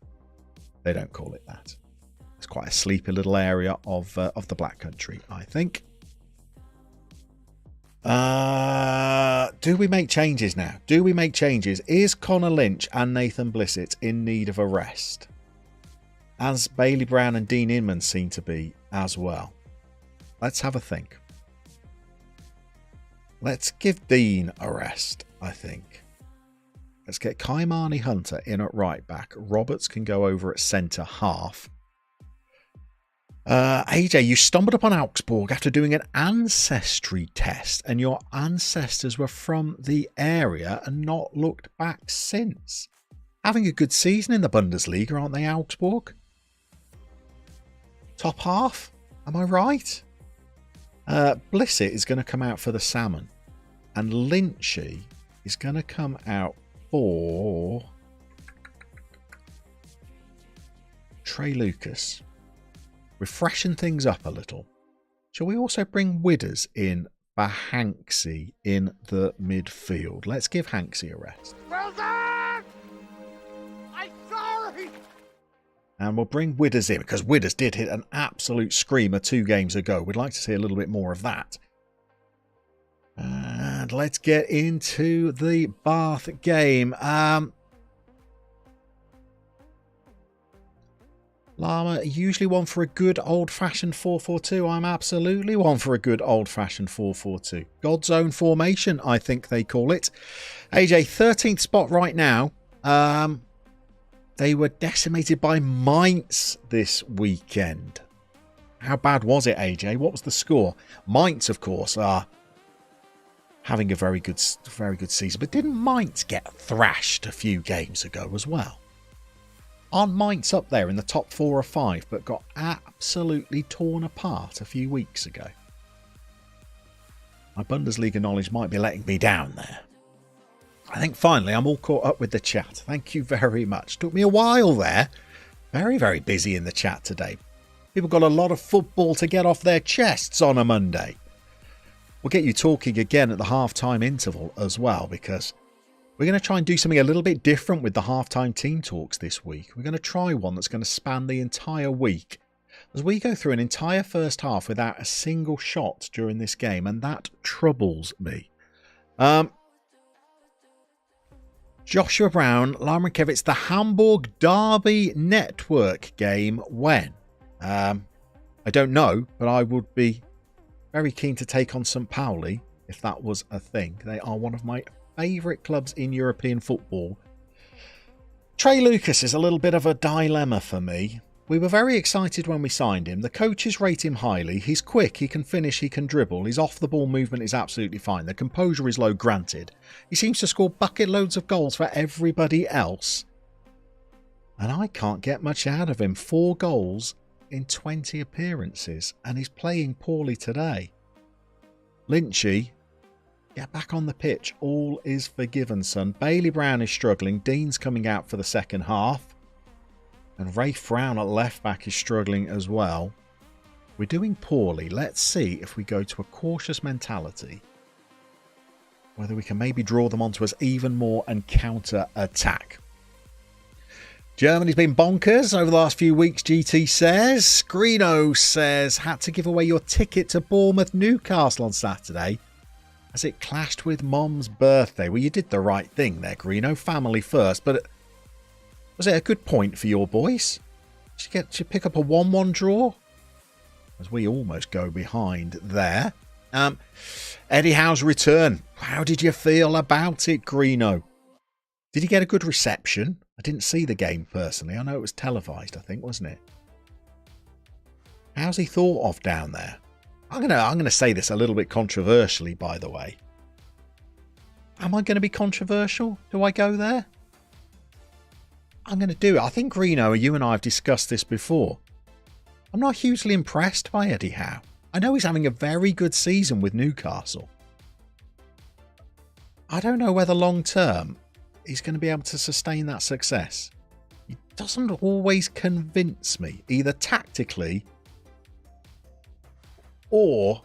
Speaker 1: They don't call it that. It's quite a sleepy little area of the Black Country, I think. Do we make changes now? Do we make changes? Is Connor Lynch and Nathan Blissett in need of a rest? As Bailey Brown and Dean Inman seem to be as well. Let's have a think. Let's give Dean a rest, I think. Let's get Kaimani Hunter in at right back. Roberts can go over at centre half. AJ, you stumbled upon Augsburg after doing an ancestry test, and your ancestors were from the area and not looked back since. Having a good season in the Bundesliga, aren't they, Augsburg? Top half? Am I right? Blissett is going to come out for the Salmon, and Lynchy is going to come out for Trey Lucas. We're freshening things up a little. Shall we also bring Widders in for Hanksy in the midfield? Let's give Hanksy a rest.
Speaker 2: Wilson! I'm sorry!
Speaker 1: And we'll bring Widders in, because Widders did hit an absolute screamer 2 games ago. We'd like to see a little bit more of that. And let's get into the Bath game. Llama, usually one for a good old-fashioned 4-4-2. I'm absolutely one for a good old-fashioned 4-4-2. God's own formation, I think they call it. AJ, 13th spot right now. They were decimated by Mainz this weekend. How bad was it, AJ? What was the score? Mainz, of course, are having a very good season. But didn't Mainz get thrashed a few games ago as well? Aren't Mainz up there in the top 4 or 5, but got absolutely torn apart a few weeks ago? My Bundesliga knowledge might be letting me down there. I think finally I'm all caught up with the chat. Thank you very much. Took me a while there. Very, very busy in the chat today. People got a lot of football to get off their chests on a Monday. We'll get you talking again at the halftime interval as well, because we're going to try and do something a little bit different with the halftime team talks this week. We're going to try one that's going to span the entire week as we go through an entire first half without a single shot during this game, and that troubles me. Joshua Brown, Llama, it's the Hamburg Derby Network game when? I don't know, but I would be very keen to take on St. Pauli if that was a thing. They are one of my favourite clubs in European football. Trey Lucas is a little bit of a dilemma for me. We were very excited when we signed him. The coaches rate him highly. He's quick, he can finish, he can dribble. His off-the-ball movement is absolutely fine. The composure is low, granted. He seems to score bucket loads of goals for everybody else. And I can't get much out of him. 4 goals in 20 appearances. And he's playing poorly today. Lynchy, get back on the pitch. All is forgiven, son. Bailey Brown is struggling. Dean's coming out for the second half. And Rafe Brown at left back is struggling as well. We're doing poorly. Let's see if we go to a cautious mentality. Whether we can maybe draw them onto us even more and counter-attack. Germany's been bonkers over the last few weeks, GT says. Greeno says, had to give away your ticket to Bournemouth Newcastle on Saturday as it clashed with Mom's birthday. Well, you did the right thing there, Greeno. Family first, but was it a good point for your boys? Did you pick up a 1-1 draw? As we almost go behind there. Eddie Howe's return. How did you feel about it, Greeno? Did he get a good reception? I didn't see the game personally. I know it was televised, I think, wasn't it? How's he thought of down there? I'm gonna say this a little bit controversially, by the way. Am I going to be controversial? Do I go there? I'm going to do it. I think, Greeno, you and I have discussed this before. I'm not hugely impressed by Eddie Howe. I know he's having a very good season with Newcastle. I don't know whether long term he's going to be able to sustain that success. He doesn't always convince me, either tactically or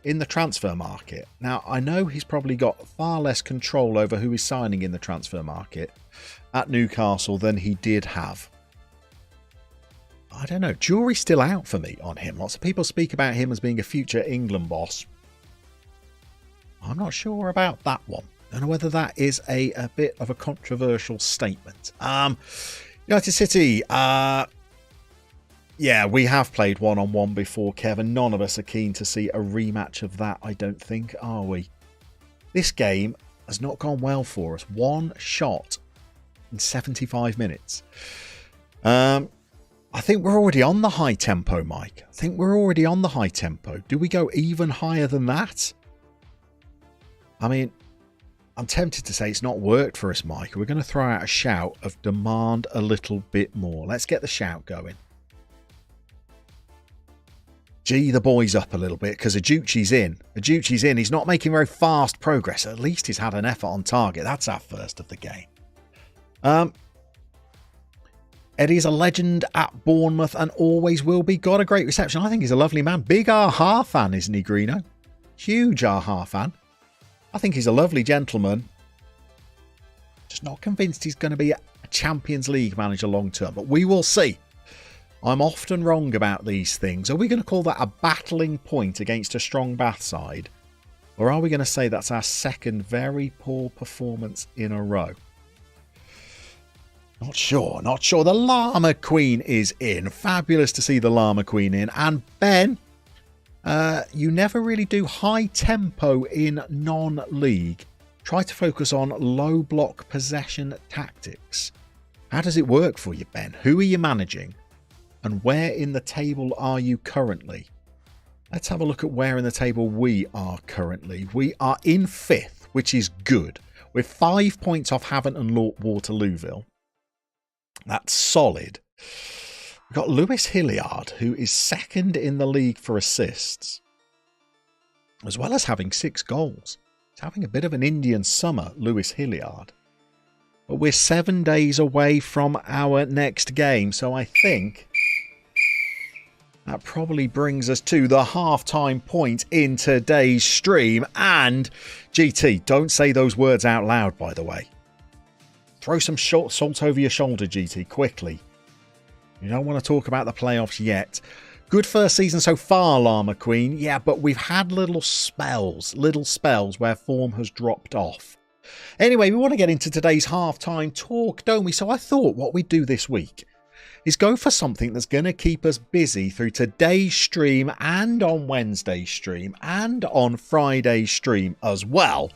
Speaker 1: in the transfer market. Now, I know he's probably got far less control over who he's signing in the transfer market at Newcastle than he did have. I don't know. Jury's still out for me on him. Lots of people speak about him as being a future England boss. I'm not sure about that one. I don't know whether that is a bit of a controversial statement. United City, yeah, we have played one-on-one before, Kevin. None of us are keen to see a rematch of that, I don't think, are we? This game has not gone well for us. One shot in 75 minutes. I think we're already on the high tempo, Mike. I think we're already on the high tempo. Do we go even higher than that? I mean, I'm tempted to say it's not worked for us, Mike. We're going to throw out a shout of demand a little bit more. Let's get the shout going. Gee the boys up a little bit because Ajuchi's in. Ajuchi's in. He's not making very fast progress. At least he's had an effort on target. That's our first of the game. Eddie's a legend at Bournemouth and always will be. Got a great reception. I think he's a lovely man. Big Aha fan, isn't he, Greeno? Huge Aha fan. I think he's a lovely gentleman. Just not convinced he's going to be a Champions League manager long term, but we will see. I'm often wrong about these things. Are we going to call that a battling point against a strong Bath side? Or are we going to say that's our second very poor performance in a row? Not sure. The Llama Queen is in. Fabulous to see the Llama Queen in. And Ben, you never really do high tempo in non-league. Try to focus on low block possession tactics. How does it work for you, Ben? Who are you managing? And where in the table are you currently? Let's have a look at where in the table we are currently. We are in 5th, which is good. We're 5 points off Havant and Waterlooville. That's solid. We've got Lewis Hilliard, who is 2nd in the league for assists, as well as having 6 goals. He's having a bit of an Indian summer, Lewis Hilliard. But we're 7 days away from our next game, so I think that probably brings us to the half-time point in today's stream. And, GT, don't say those words out loud, by the way. Throw some salt over your shoulder, GT, quickly. You don't want to talk about the playoffs yet. Good first season so far, Llama Queen. Yeah, but we've had little spells where form has dropped off. Anyway, we want to get into today's halftime talk, don't we? So I thought what we'd do this week is go for something that's going to keep us busy through today's stream and on Wednesday's stream and on Friday's stream as well.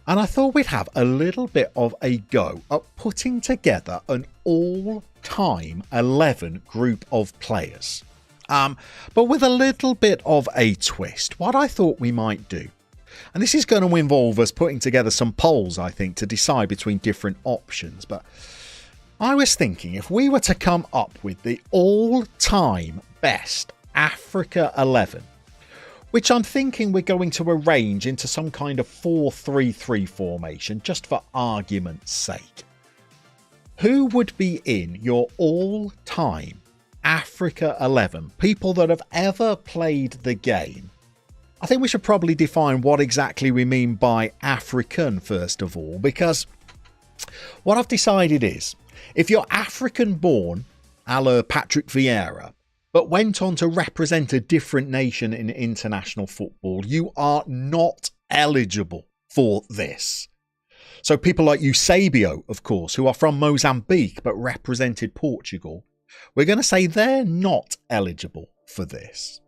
Speaker 1: And I thought we'd have a little bit of a go at putting together an all-time 11 group of players. But with a little bit of a twist. What I thought we might do, and this is going to involve us putting together some polls, I think, to decide between different options. But I was thinking if we were to come up with the all-time best Africa 11, which I'm thinking we're going to arrange into some kind of 4-3-3 formation, just for argument's sake. Who would be in your all-time Africa 11? People that have ever played the game. I think we should probably define what exactly we mean by African first of all, because what I've decided is, if you're African born, a la Patrick Vieira, but went on to represent a different nation in international football, you are not eligible for this. So people like Eusebio, of course, who are from Mozambique but represented Portugal, we're going to say they're not eligible for this.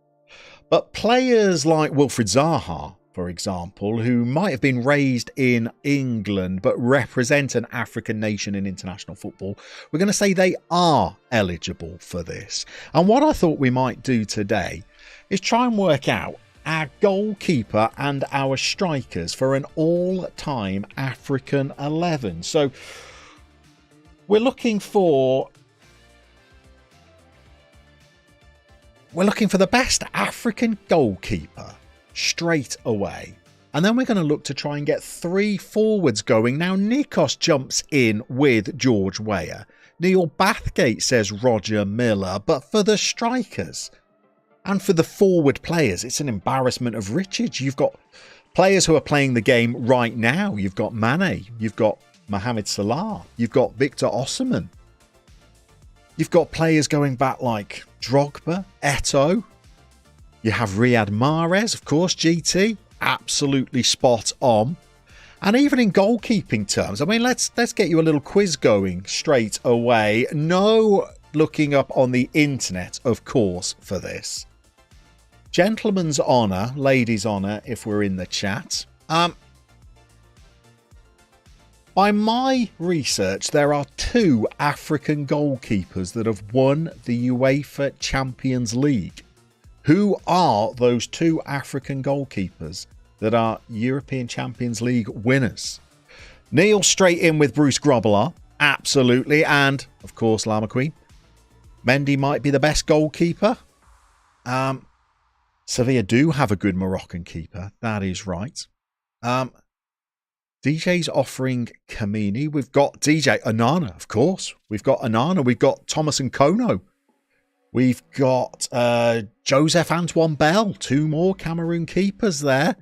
Speaker 1: But players like Wilfried Zaha, for example, who might have been raised in England but represent an African nation in international football, we're going to say they are eligible for this. And what I thought we might do today is try and work out our goalkeeper and our strikers for an all-time African 11. So we're looking for the best African goalkeeper straight away. And then we're going to look to try and get 3 forwards going. Now, Nikos jumps in with George Weah. Neil Bathgate says Roger Miller. But for the strikers and for the forward players, it's an embarrassment of riches. You've got players who are playing the game right now. You've got Mane. You've got Mohamed Salah. You've got Victor Osimhen. You've got players going back like Drogba, Eto'o. You have Riyad Mahrez, of course, GT, absolutely spot on. And even in goalkeeping terms, I mean, let's get you a little quiz going straight away. No looking up on the internet, of course, for this. Gentleman's honour, ladies' honour, if we're in the chat. By my research, there are 2 African goalkeepers that have won the UEFA Champions League. Who are those 2 African goalkeepers that are European Champions League winners? Neil straight in with Bruce Grobbelaar. Absolutely. And, of course, Llama Queen. Mendy might be the best goalkeeper. Sevilla do have a good Moroccan keeper. That is right. DJ's offering Kamini. We've got DJ Onana, of course. We've got Onana. We've got Thomas and Kono. We've got Joseph Antoine Bell. 2 more Cameroon keepers there.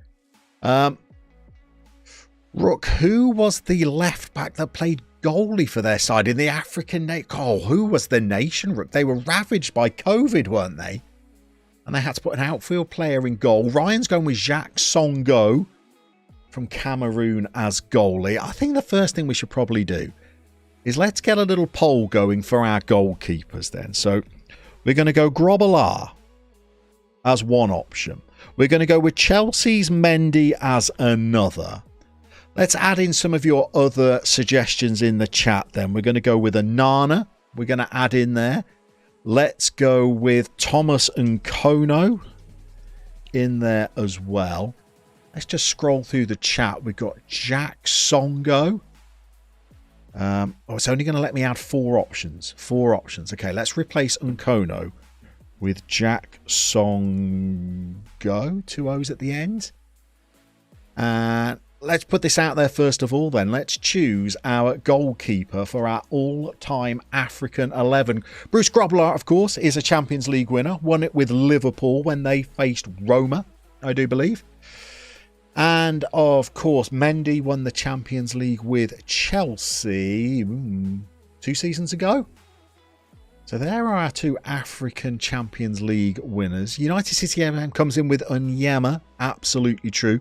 Speaker 1: Rook, who was the left back that played goalie for their side in the African nation? Oh, who was the nation, Rook? They were ravaged by COVID, weren't they? And they had to put an outfield player in goal. Ryan's going with Jacques Songo from Cameroon as goalie. I think the first thing we should probably do is let's get a little poll going for our goalkeepers then. So we're going to go Grobbelaar as one option. We're going to go with Chelsea's Mendy as another. Let's add in some of your other suggestions in the chat then. We're going to go with Onana. We're going to add in there. Let's go with Thomas and Kono in there as well. Let's just scroll through the chat. We've got Jack Songo. It's only going to let me add 4 options. 4 options. Okay, let's replace Nkono with Jack Songo. 2 O's at the end. And let's put this out there first of all then. Let's choose our goalkeeper for our all-time African 11. Bruce Grobbelaar, of course, is a Champions League winner. Won it with Liverpool when they faced Roma, I do believe. And, of course, Mendy won the Champions League with Chelsea 2 seasons ago. So there are our 2 African Champions League winners. United City MM comes in with Onyema. Absolutely true.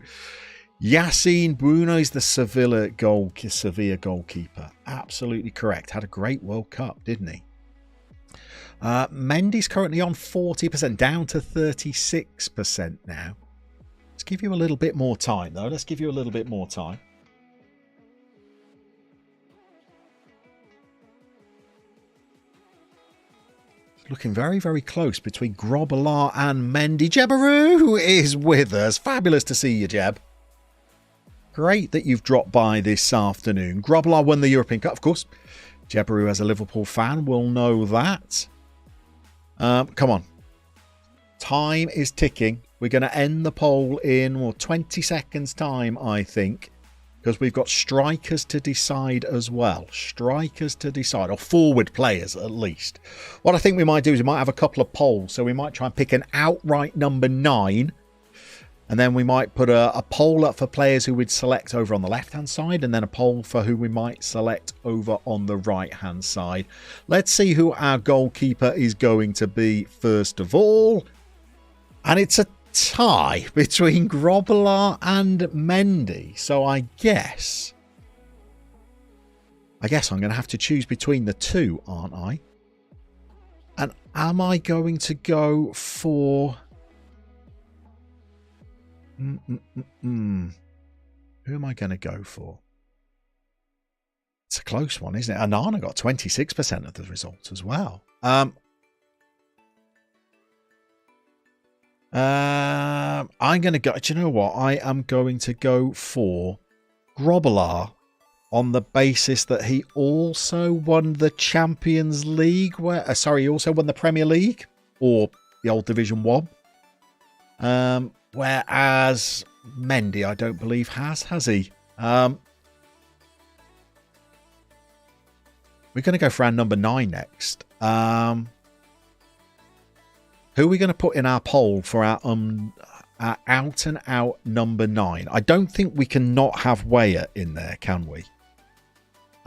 Speaker 1: Yassine Bruno is the Sevilla goalkeeper. Absolutely correct. Had a great World Cup, didn't he? Mendy's currently on 40%, down to 36% now. Let's give you a little bit more time, though. Let's give you a little bit more time. It's looking very, very close between Grobbelaar and Mendy. Jebaru is with us. Fabulous to see you, Jeb. Great that you've dropped by this afternoon. Grobbelaar won the European Cup, of course. Jebaru, as a Liverpool fan, will know that. Come on. Time is ticking. We're going to end the poll in 20 seconds time, I think, because we've got strikers to decide as well. Strikers to decide, or forward players at least. What I think we might do is we might have a couple of polls. So we might try and pick an outright number 9. And then we might put a poll up for players who we'd select over on the left-hand side, and then a poll for who we might select over on the right-hand side. Let's see who our goalkeeper is going to be first of all. And it's a tie between Grobbelaar and Mendy. So I guess I'm going to have to choose between the two, aren't I? And am I going to go for... Who am I going to go for? It's a close one, isn't it? Anana got 26% of the results as well. I'm going to go... Do you know what? I am going to go for Grobbelaar on the basis that he also won the Champions League. He also won the Premier League, or the old Division 1. Whereas Mendy, I don't believe has he? We're going to go for our number 9 next. Who are we going to put in our poll for our out and out number 9? I don't think we can not have Weah in there, can we?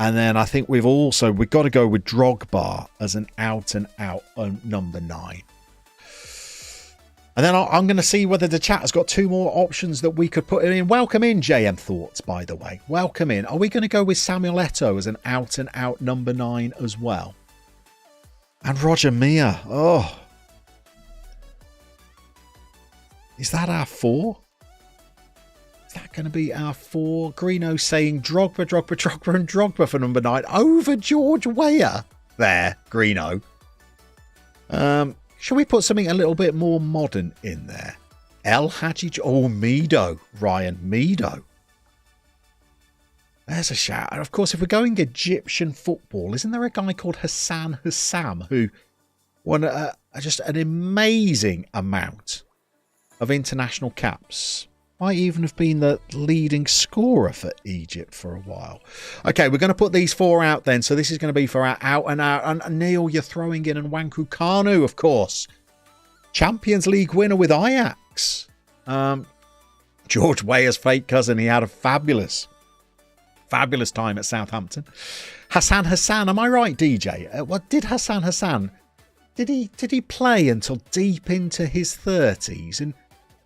Speaker 1: And then I think we've got to go with Drogba as an out and out number 9. And then I'm going to see whether the chat has got 2 more options that we could put in. Welcome in, JM Thoughts, by the way. Welcome in. Are we going to go with Samuel Eto'o as an out-and-out number 9 as well? And Roger Mia. Oh. Is that our 4? Is that going to be our 4? Greeno saying Drogba, and Drogba for number 9 over George Weah. There, Greeno. Shall we put something a little bit more modern in there? El Hadji... Oh, Mido. Ryan Mido. There's a shout. And of course, if we're going Egyptian football, isn't there a guy called Hassan Hassam who won just an amazing amount of international caps? Might even have been the leading scorer for Egypt for a while. Okay, we're going to put these 4 out then. So this is going to be for our out and out. And Neil, you're throwing in, and Wanku Kanu, of course. Champions League winner with Ajax. George Weah's fake cousin. He had a fabulous time at Southampton. Hassan Hassan, am I right, DJ? What did Hassan Hassan? Did he play until deep into his 30s? And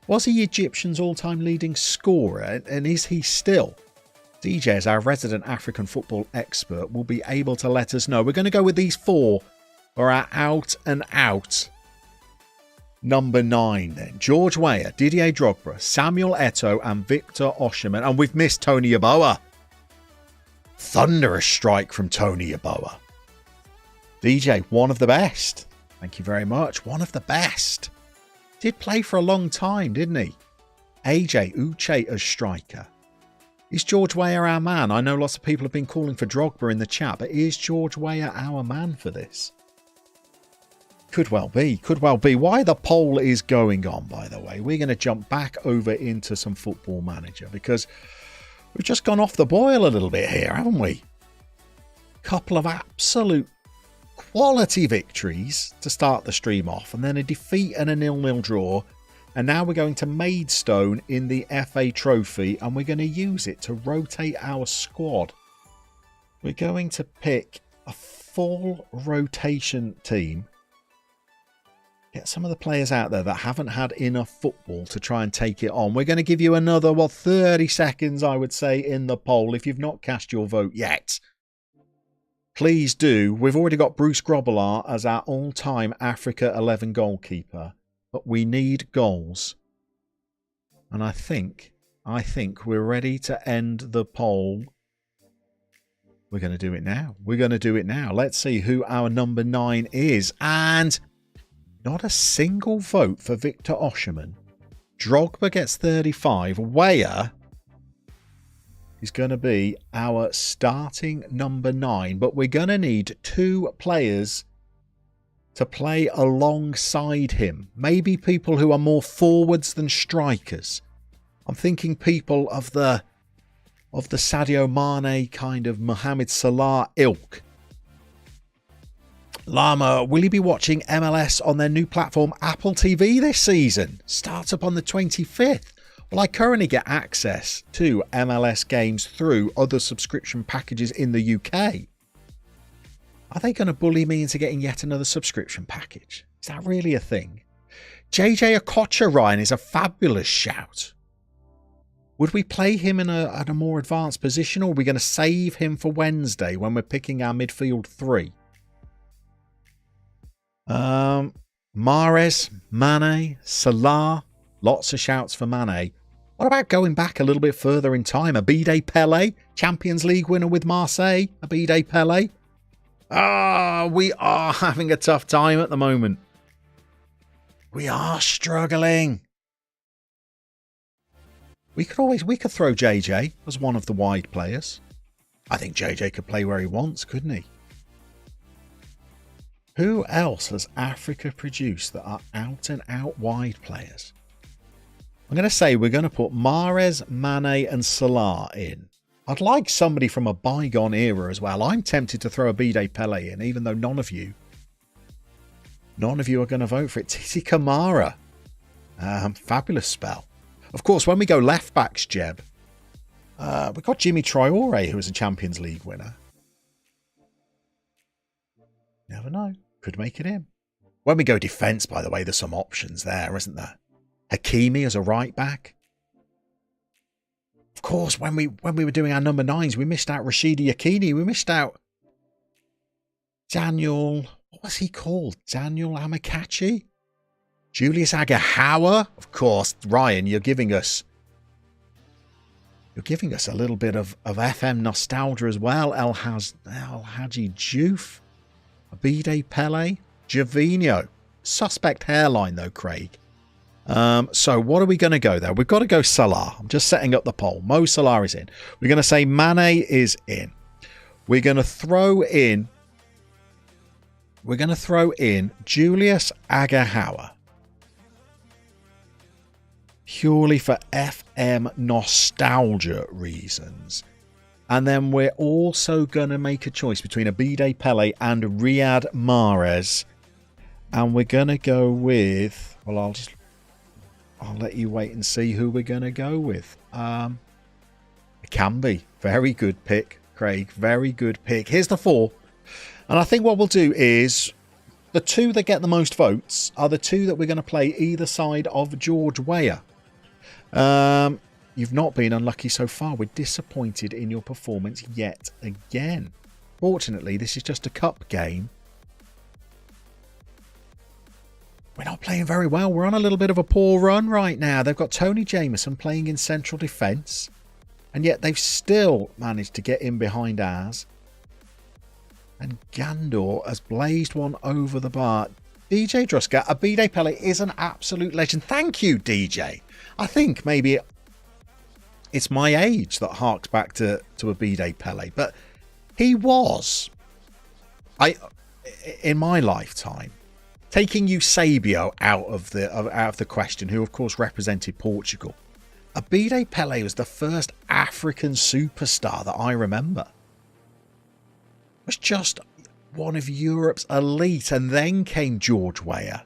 Speaker 1: was he Egyptian's all-time leading scorer? And is he still? DJ, as our resident African football expert, will be able to let us know. We're going to go with these 4 for our out and out number 9 then. George Weah, Didier Drogba, Samuel Eto'o and Victor Osimhen. And we've missed Tony Yeboah. Thunderous strike from Tony Yeboah. DJ, one of the best. Thank you very much. One of the best. Did play for a long time, didn't he? AJ Uche as striker. Is George Weah our man? I know lots of people have been calling for Drogba in the chat, but is George Weah our man for this? Could well be. Could well be. Why the poll is going on, by the way, we're going to jump back over into some Football Manager because we've just gone off the boil a little bit here, haven't we? Couple of absolute quality victories to start the stream off, and then a defeat and a 0-0 draw. And now we're going to Maidstone in the FA Trophy, and we're going to use it to rotate our squad. We're going to pick a full rotation team. Get some of the players out there that haven't had enough football to try and take it on. We're going to give you another, 30 seconds, I would say, in the poll. If you've not cast your vote yet, please do. We've already got Bruce Grobbelaar as our all-time Africa 11 goalkeeper, but we need goals. And I think we're ready to end the poll. We're going to do it now. Let's see who our number 9 is. And not a single vote for Victor Osimhen. Drogba gets 35. Weah is going to be our starting number 9. But we're going to need 2 players to play alongside him. Maybe people who are more forwards than strikers. I'm thinking people of the Sadio Mane kind of Mohamed Salah ilk. Llama, will you be watching MLS on their new platform Apple TV this season? Starts up on the 25th. Well, I currently get access to MLS games through other subscription packages in the UK. Are they going to bully me into getting yet another subscription package? Is that really a thing? JJ Okocha, Ryan, is a fabulous shout. Would we play him in at a more advanced position, or are we going to save him for Wednesday when we're picking our midfield 3? Mahrez, Mane, Salah. Lots of shouts for Mane. What about going back a little bit further in time? Abide Pele, Champions League winner with Marseille. Abide Pele. We are having a tough time at the moment. We are struggling. We could throw JJ as one of the wide players. I think JJ could play where he wants, couldn't he? Who else has Africa produced that are out and out wide players? I'm going to say we're going to put Mahrez, Mane and Salah in. I'd like somebody from a bygone era as well. I'm tempted to throw Abide Pele in, even though none of you are going to vote for it. Titi Kamara. Fabulous spell. Of course, when we go left backs, Jeb, we've got Jimmy Traore, who was a Champions League winner. Never know. Could make it in. When we go defence, by the way, there's some options there, isn't there? Hakimi as a right back. Of course, when we were doing our number 9s, we missed out Rashidi Yekini. We missed out Daniel. What was he called? Daniel Amakachi? Julius Agahawa. Of course, Ryan, you're giving us a little bit of FM nostalgia as well. El Hadji Diouf. Abide Pele. Gervinho. Suspect hairline though, Craig. So what are we going to go there? We've got to go Salah. I'm just setting up the poll. Mo Salah is in. We're going to say Mane is in. We're going to throw in Julius Agahawa. Purely for FM nostalgia reasons. And then we're also going to make a choice between Abide Pele and Riyad Mahrez. And we're going to go with... Well, I'll let you wait and see who we're going to go with. It can be. Very good pick, Craig. Very good pick. Here's the 4. And I think what we'll do is the 2 that get the most votes are the 2 that we're going to play either side of George Weah. You've not been unlucky so far. We're disappointed in your performance yet again. Fortunately, this is just a cup game. We're not playing very well. We're on a little bit of a poor run right now. They've got Tony Jameson playing in central defence. And yet they've still managed to get in behind ours. And Gandor has blazed one over the bar. DJ Druska, Abide Pele is an absolute legend. Thank you, DJ. I think maybe it's my age that harks back to Abide Pele. But he was, in my lifetime, taking Eusebio out of the question, who of course represented Portugal. Abide Pele was the first African superstar that I remember. Was just one of Europe's elite, and then came George Weah.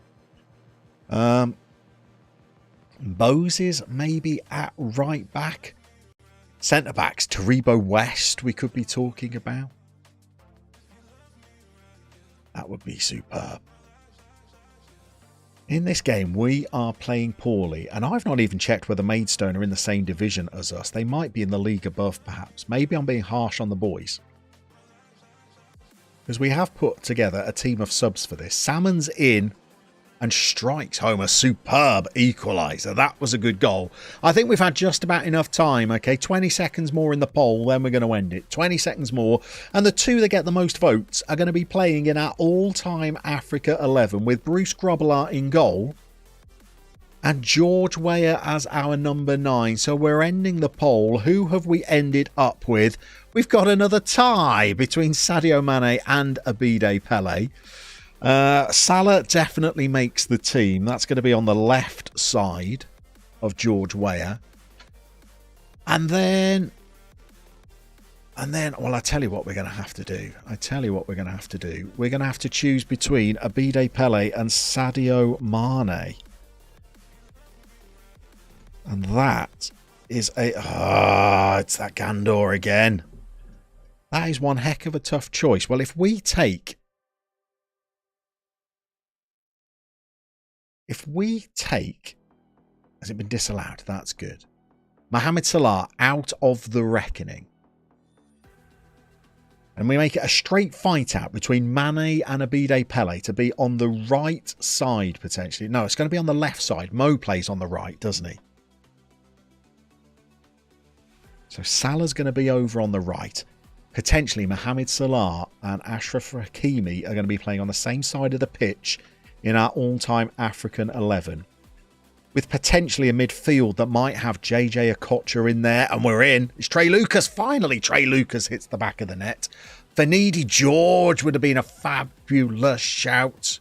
Speaker 1: Moses maybe at right back. Centre backs, Taribo West we could be talking about. That would be superb. In this game, we are playing poorly, and I've not even checked whether Maidstone are in the same division as us. They might be in the league above, perhaps. Maybe I'm being harsh on the boys. Because we have put together a team of subs for this. Salmon's in and strikes home a superb equaliser. That was a good goal. I think we've had just about enough time. Okay, 20 seconds more in the poll, then we're going to end it. 20 seconds more. And the two that get the most votes are going to be playing in our all-time Africa 11 with Bruce Grobbelaar in goal and George Weah as our number 9. So we're ending the poll. Who have we ended up with? We've got another tie between Sadio Mane and Abide Pele. Salah definitely makes the team. That's going to be on the left side of George Weah. And then, well, I tell you what we're going to have to do. We're going to have to choose between Abide Pele and Sadio Mane. And that is it's that Gandor again. That is one heck of a tough choice. Well, if we take, has it been disallowed? That's good. Mohamed Salah out of the reckoning. And we make it a straight fight out between Mane and Abide Pele to be on the right side, potentially. No, it's going to be on the left side. Mo plays on the right, doesn't he? So Salah's going to be over on the right. Potentially Mohamed Salah and Ashraf Hakimi are going to be playing on the same side of the pitch in our all-time African 11. With potentially a midfield that might have JJ Okocha in there. And we're in. It's Trey Lucas. Finally, Trey Lucas hits the back of the net. Finidi George would have been a fabulous shout.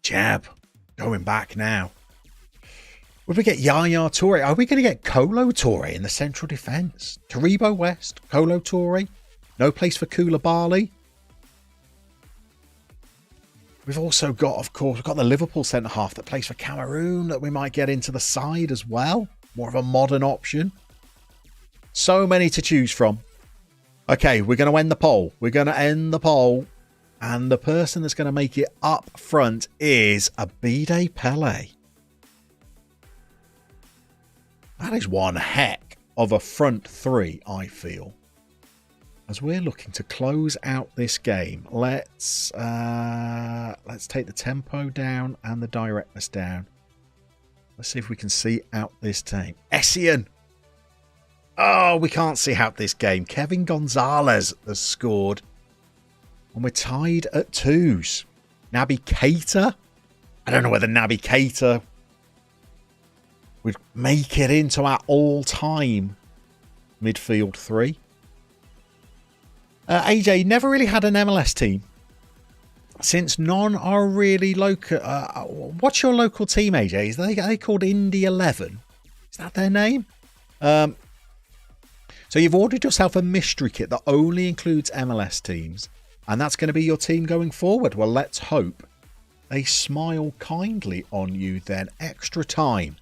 Speaker 1: Jab. Going back now. Would we get Yaya Toure? Are we going to get Kolo Toure in the central defence? Taribo West, Kolo Toure. No place for Koulibaly. We've also got, of course, we've got the Liverpool centre-half that plays for Cameroon that we might get into the side as well. More of a modern option. So many to choose from. Okay, we're going to end the poll. And the person that's going to make it up front is Abide Pele. That is one heck of a front three, I feel. As we're looking to close out this game, let's take the tempo down and the directness down. Let's see if we can see out this time. Essien! Oh, we can't see out this game. Kevin Gonzalez has scored. And we're tied at 2s. Naby Keita? I don't know whether Naby Keita would make it into our all-time midfield 3. AJ never really had an MLS team. Since none are really local. What's your local team, AJ? Are they called Indy 11? Is that their name? So you've ordered yourself a mystery kit that only includes MLS teams. And that's going to be your team going forward. Well, let's hope they smile kindly on you then. Extra time.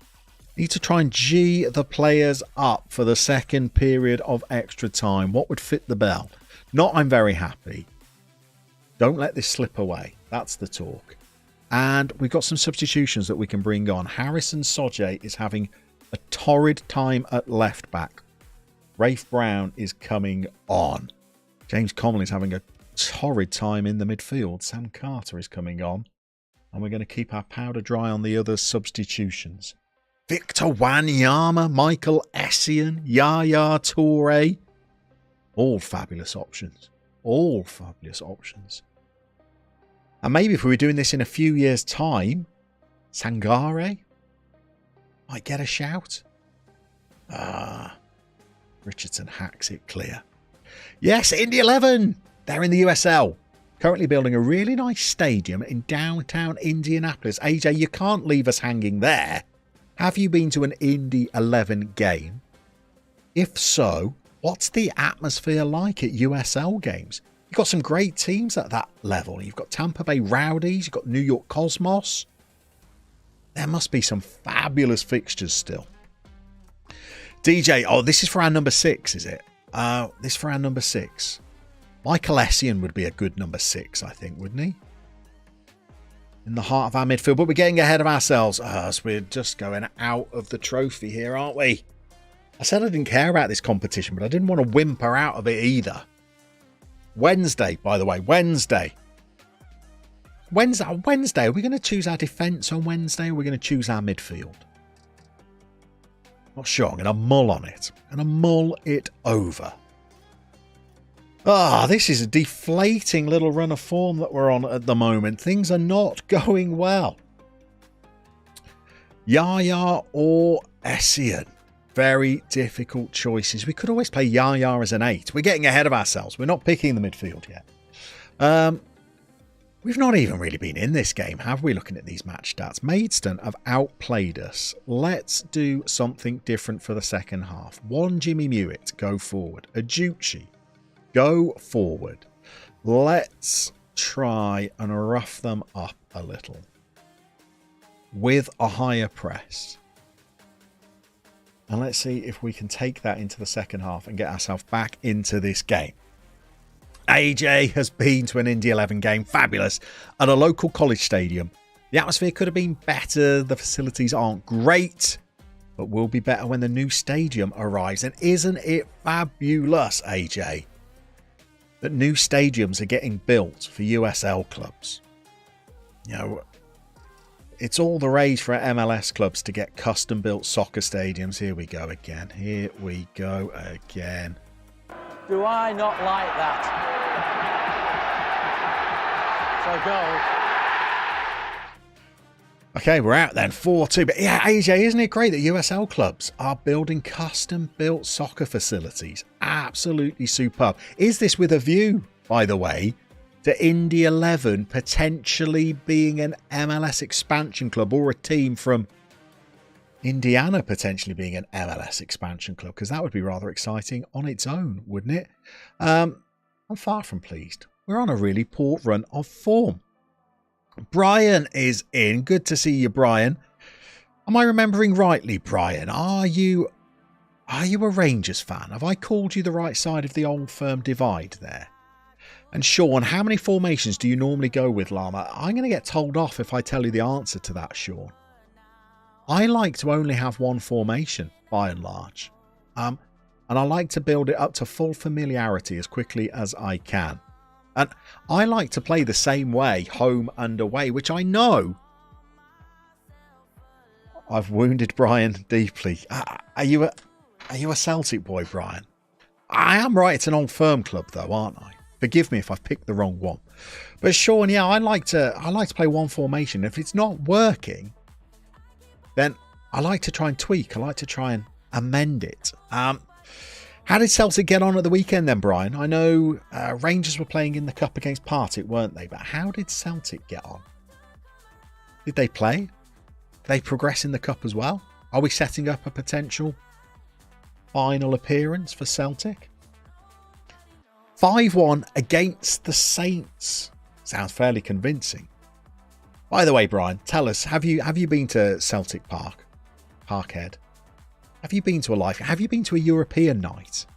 Speaker 1: Need to try and G the players up for the second period of extra time. What would fit the bill? Not I'm very happy. Don't let this slip away. That's the talk. And we've got some substitutions that we can bring on. Harrison Soje is having a torrid time at left back. Rafe Brown is coming on. James Comley is having a torrid time in the midfield. Sam Carter is coming on. And we're going to keep our powder dry on the other substitutions. Victor Wanyama, Michael Essien, Yaya Toure. All fabulous options. All fabulous options. And maybe if we were doing this in a few years' time, Sangare might get a shout. Richardson hacks it clear. Yes, Indy 11. They're in the USL. Currently building a really nice stadium in downtown Indianapolis. AJ, you can't leave us hanging there. Have you been to an Indy 11 game? If so, what's the atmosphere like at USL games? You've got some great teams at that level. You've got Tampa Bay Rowdies. You've got New York Cosmos. There must be some fabulous fixtures still. DJ, oh, this is for our number 6, is it? This is for our number 6. Michael Essien would be a good number 6, I think, wouldn't he? in the heart of our midfield, but we're getting ahead of ourselves. So we're just going out of the trophy here, aren't we? I said I didn't care about this competition, but I didn't want to whimper out of it either. Wednesday, by the way, Wednesday. Wednesday, are we going to choose our defence on Wednesday, or are we going to choose our midfield? Not sure. I'm going to mull on it. I'm going to mull it over. This is a deflating little run of form that we're on at the moment. Things are not going well. Yaya or Essien? Very difficult choices. We could always play Yaya as an 8. We're getting ahead of ourselves. We're not picking the midfield yet. We've not even really been in this game, have we, looking at these match stats? Maidstone have outplayed us. Let's do something different for the second half. One Jimmy Mewett, go forward. Ajuchi, go forward. Let's try and rough them up a little with a higher press. And let's see if we can take that into the second half and get ourselves back into this game. AJ has been to an Indy 11 game, fabulous, at a local college stadium. The atmosphere could have been better, the facilities aren't great, but will be better when the new stadium arrives. And isn't it fabulous, AJ, that new stadiums are getting built for USL clubs? You know, it's all the rage for MLS clubs to get custom-built soccer stadiums. Here we go again. Here we go again.
Speaker 3: Do I not like that? So go.
Speaker 1: Okay, we're out then. 4-2. But yeah, AJ, isn't it great that USL clubs are building custom-built soccer facilities? Absolutely superb. Is this with a view, by the way, to Indy 11 potentially being an MLS expansion club, or a team from Indiana potentially being an MLS expansion club? Because that would be rather exciting on its own, wouldn't it? I'm far from pleased. We're on a really poor run of form. Brian is in. Good to see you, Brian. Am I remembering rightly, Brian? Are you a Rangers fan? Have I called you the right side of the Old Firm divide there? And Sean, how many formations do you normally go with, Llama? I'm going to get told off if I tell you the answer to that, Sean. I like to only have one formation, by and large. And I like to build it up to full familiarity as quickly as I can. And I like to play the same way, home and away, which I know I've wounded Brian deeply. Are you a Celtic boy, Brian? I am right, it's an Old Firm club though, aren't I? Forgive me if I've picked the wrong one. But Sean, yeah, I like to play one formation. If it's not working, then I like to try and tweak. I like to try and amend it. How did Celtic get on at the weekend then, Brian? I know Rangers were playing in the Cup against Partick, weren't they? But how did Celtic get on? Did they play? Did they progress in the Cup as well? Are we setting up a potential final appearance for Celtic? 5-1 against the Saints. Sounds fairly convincing. By the way, Brian, tell us, have you been to Celtic Park? Parkhead? Have you been to a live? Have you been to a European night?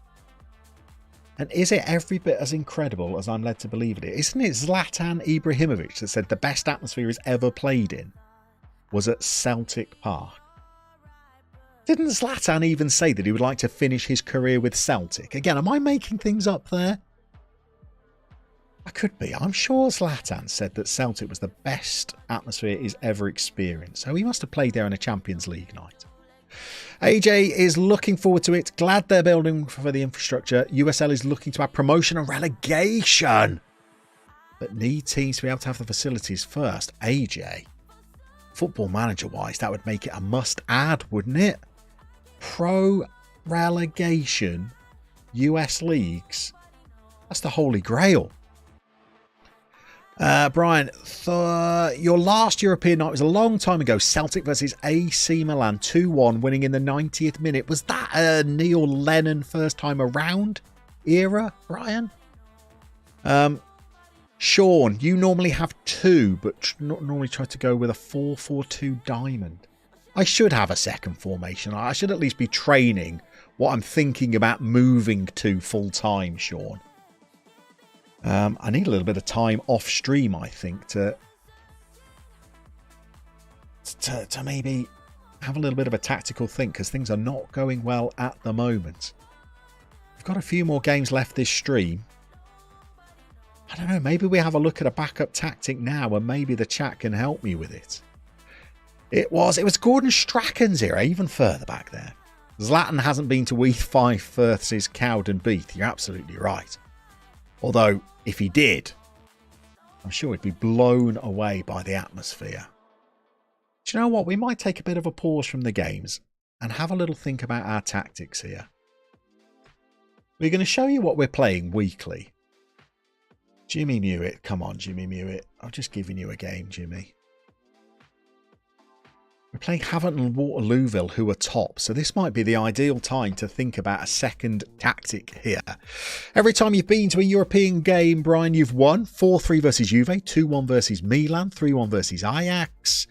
Speaker 1: And is it every bit as incredible as I'm led to believe it is? Isn't it Zlatan Ibrahimovic that said the best atmosphere he's ever played in was at Celtic Park? Didn't Zlatan even say that he would like to finish his career with Celtic? Again, am I making things up there? I could be. I'm sure Zlatan said that Celtic was the best atmosphere he's ever experienced. So he must have played there in a Champions League night. AJ is looking forward to it. Glad they're building for the infrastructure. USL is looking to have promotion and relegation, but need teams to be able to have the facilities first. AJ, football manager wise, that would make it a must add, wouldn't it? Pro relegation, US leagues. That's the holy grail. Brian, your last European night was a long time ago. Celtic versus AC Milan, 2-1, winning in the 90th minute. Was that a Neil Lennon first time around era, Brian? Sean, you normally have 2, but not normally try to go with a 4-4-2 diamond. I should have a second formation. I should at least be training what I'm thinking about moving to full time, Sean. I need a little bit of time off stream, I think, to to maybe have a little bit of a tactical think, because things are not going well at the moment. We've got a few more games left this stream. I don't know, maybe we have a look at a backup tactic now, and maybe the chat can help me with it. It was Gordon Strachan's era, even further back there. Zlatan hasn't been to Weath, Fife versus Cowden Beath. You're absolutely right. Although, if he did, I'm sure he'd be blown away by the atmosphere. Do you know what? We might take a bit of a pause from the games and have a little think about our tactics here. We're going to show you what we're playing weekly. Jimmy Mewett. Come on, Jimmy Mewett. I've just given you a game, Jimmy. We're playing Havant and Waterlooville, who are top, so this might be the ideal time to think about a second tactic here. Every time you've been to a European game, Brian, you've won. 4-3 versus Juve, 2-1 versus Milan, 3-1 versus Ajax.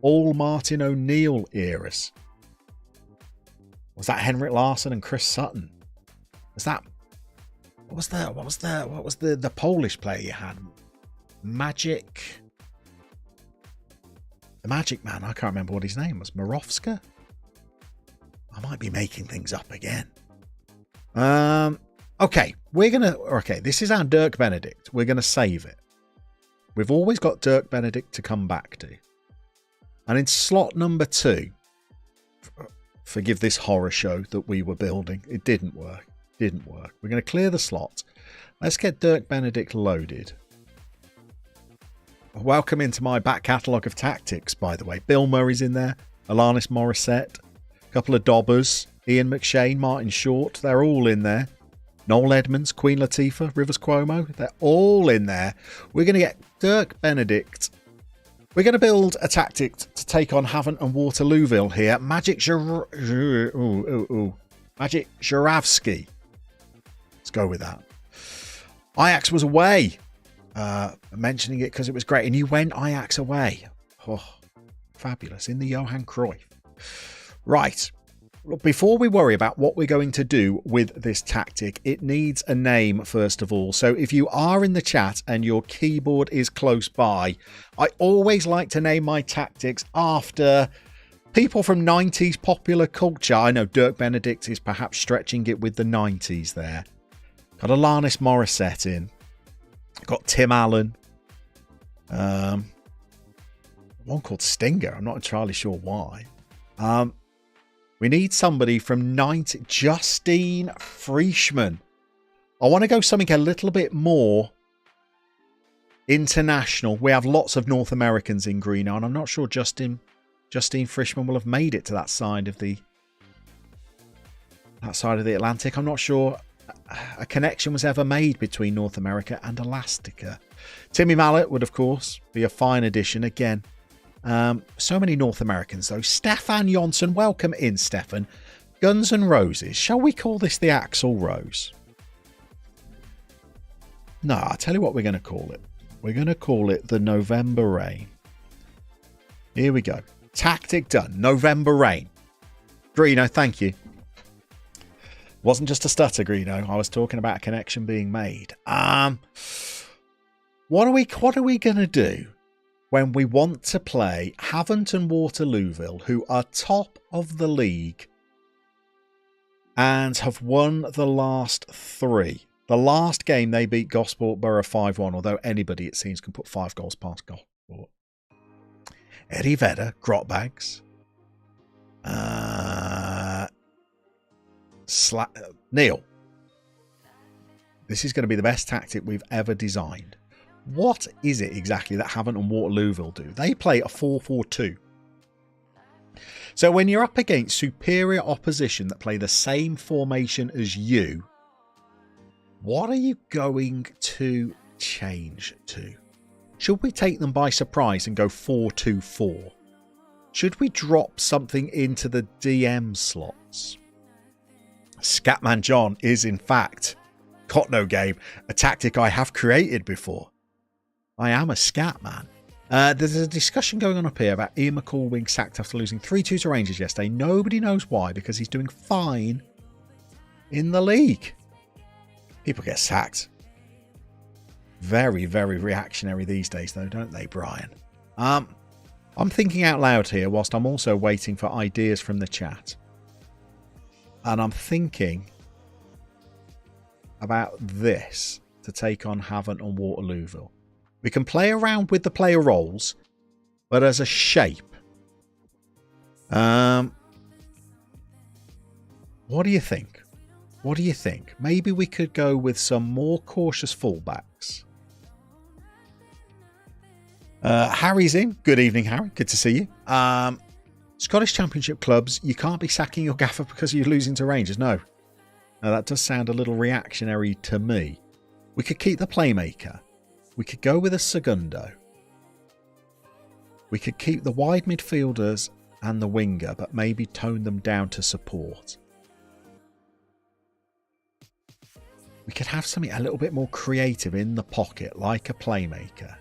Speaker 1: All Martin O'Neill eras. Was that Henrik Larsson and Chris Sutton? Was that... What was the Polish player you had? Magic... The Magic Man, I can't remember what his name was. Morovska? I might be making things up again. Okay, this is our Dirk Benedict. We're going to save it. We've always got Dirk Benedict to come back to. And in slot number 2, forgive this horror show that we were building. It didn't work. We're going to clear the slot. Let's get Dirk Benedict loaded. Welcome into my back catalogue of tactics, by the way. Bill Murray's in there. Alanis Morissette. A couple of Dobbers. Ian McShane, Martin Short. They're all in there. Noel Edmonds, Queen Latifah, Rivers Cuomo. They're all in there. We're going to get Dirk Benedict. We're going to build a tactic to take on Havant and Waterlooville here. Magic Żurawski. Let's go with that. Ajax was away. Mentioning it because it was great, and you went Ajax away. Oh, fabulous. In the Johan Cruyff. Right. Look, before we worry about what we're going to do with this tactic, it needs a name first of all. So if you are in the chat and your keyboard is close by, I always like to name my tactics after people from 90s popular culture. I know Dirk Benedict is perhaps stretching it with the 90s there. Got Alanis Morissette in. Got Tim Allen. One called Stinger. I'm not entirely sure why. We need somebody from 90. Justine Frischmann. I want to go something a little bit more international. We have lots of North Americans in Greeno, and I'm not sure Justine Frischmann will have made it to that side of the Atlantic. I'm not sure a connection was ever made between North America and Elastica. Timmy Mallet would, of course, be a fine addition again. So many North Americans, though. Stefan Jonsson, welcome in, Stefan. Guns N' Roses. Shall we call this the Axl Rose? No, I'll tell you what we're going to call it. We're going to call it the November Rain. Here we go. Tactic done. November Rain. Greeno, thank you. Wasn't just a stutter, Greeno. I was talking about a connection being made. What are we going to do when we want to play Havant and Waterlooville, who are top of the league and have won the last 3? The last game they beat Gosport Borough 5-1, although anybody, it seems, can put 5 goals past Gosport. Eddie Vedder, Grotbags. Neil. This is going to be the best tactic we've ever designed. What is it exactly that Havant and Waterlooville do? They play a 4-4-2. So when you're up against superior opposition that play the same formation as you, what are you going to change to? Should we take them by surprise and go 4-2-4? Should we drop something into the DM slots? Scatman John is, in fact, got no game, a tactic I have created before. I am a scat man. There's a discussion going on up here about Ian McCall being sacked after losing 3-2 to Rangers yesterday. Nobody knows why, because he's doing fine in the league. People get sacked. Very, very reactionary these days, though, don't they, Brian? I'm thinking out loud here whilst I'm also waiting for ideas from the chat. And I'm thinking about this to take on Havant and Waterlooville. We can play around with the player roles, but as a shape. What do you think? What do you think? Maybe we could go with some more cautious fullbacks. Harry's in. Good evening, Harry. Good to see you. Scottish Championship clubs, you can't be sacking your gaffer because you're losing to Rangers. No. Now, that does sound a little reactionary to me. We could keep the playmaker. We could go with a segundo. We could keep the wide midfielders and the winger, but maybe tone them down to support. We could have something a little bit more creative in the pocket, like a playmaker.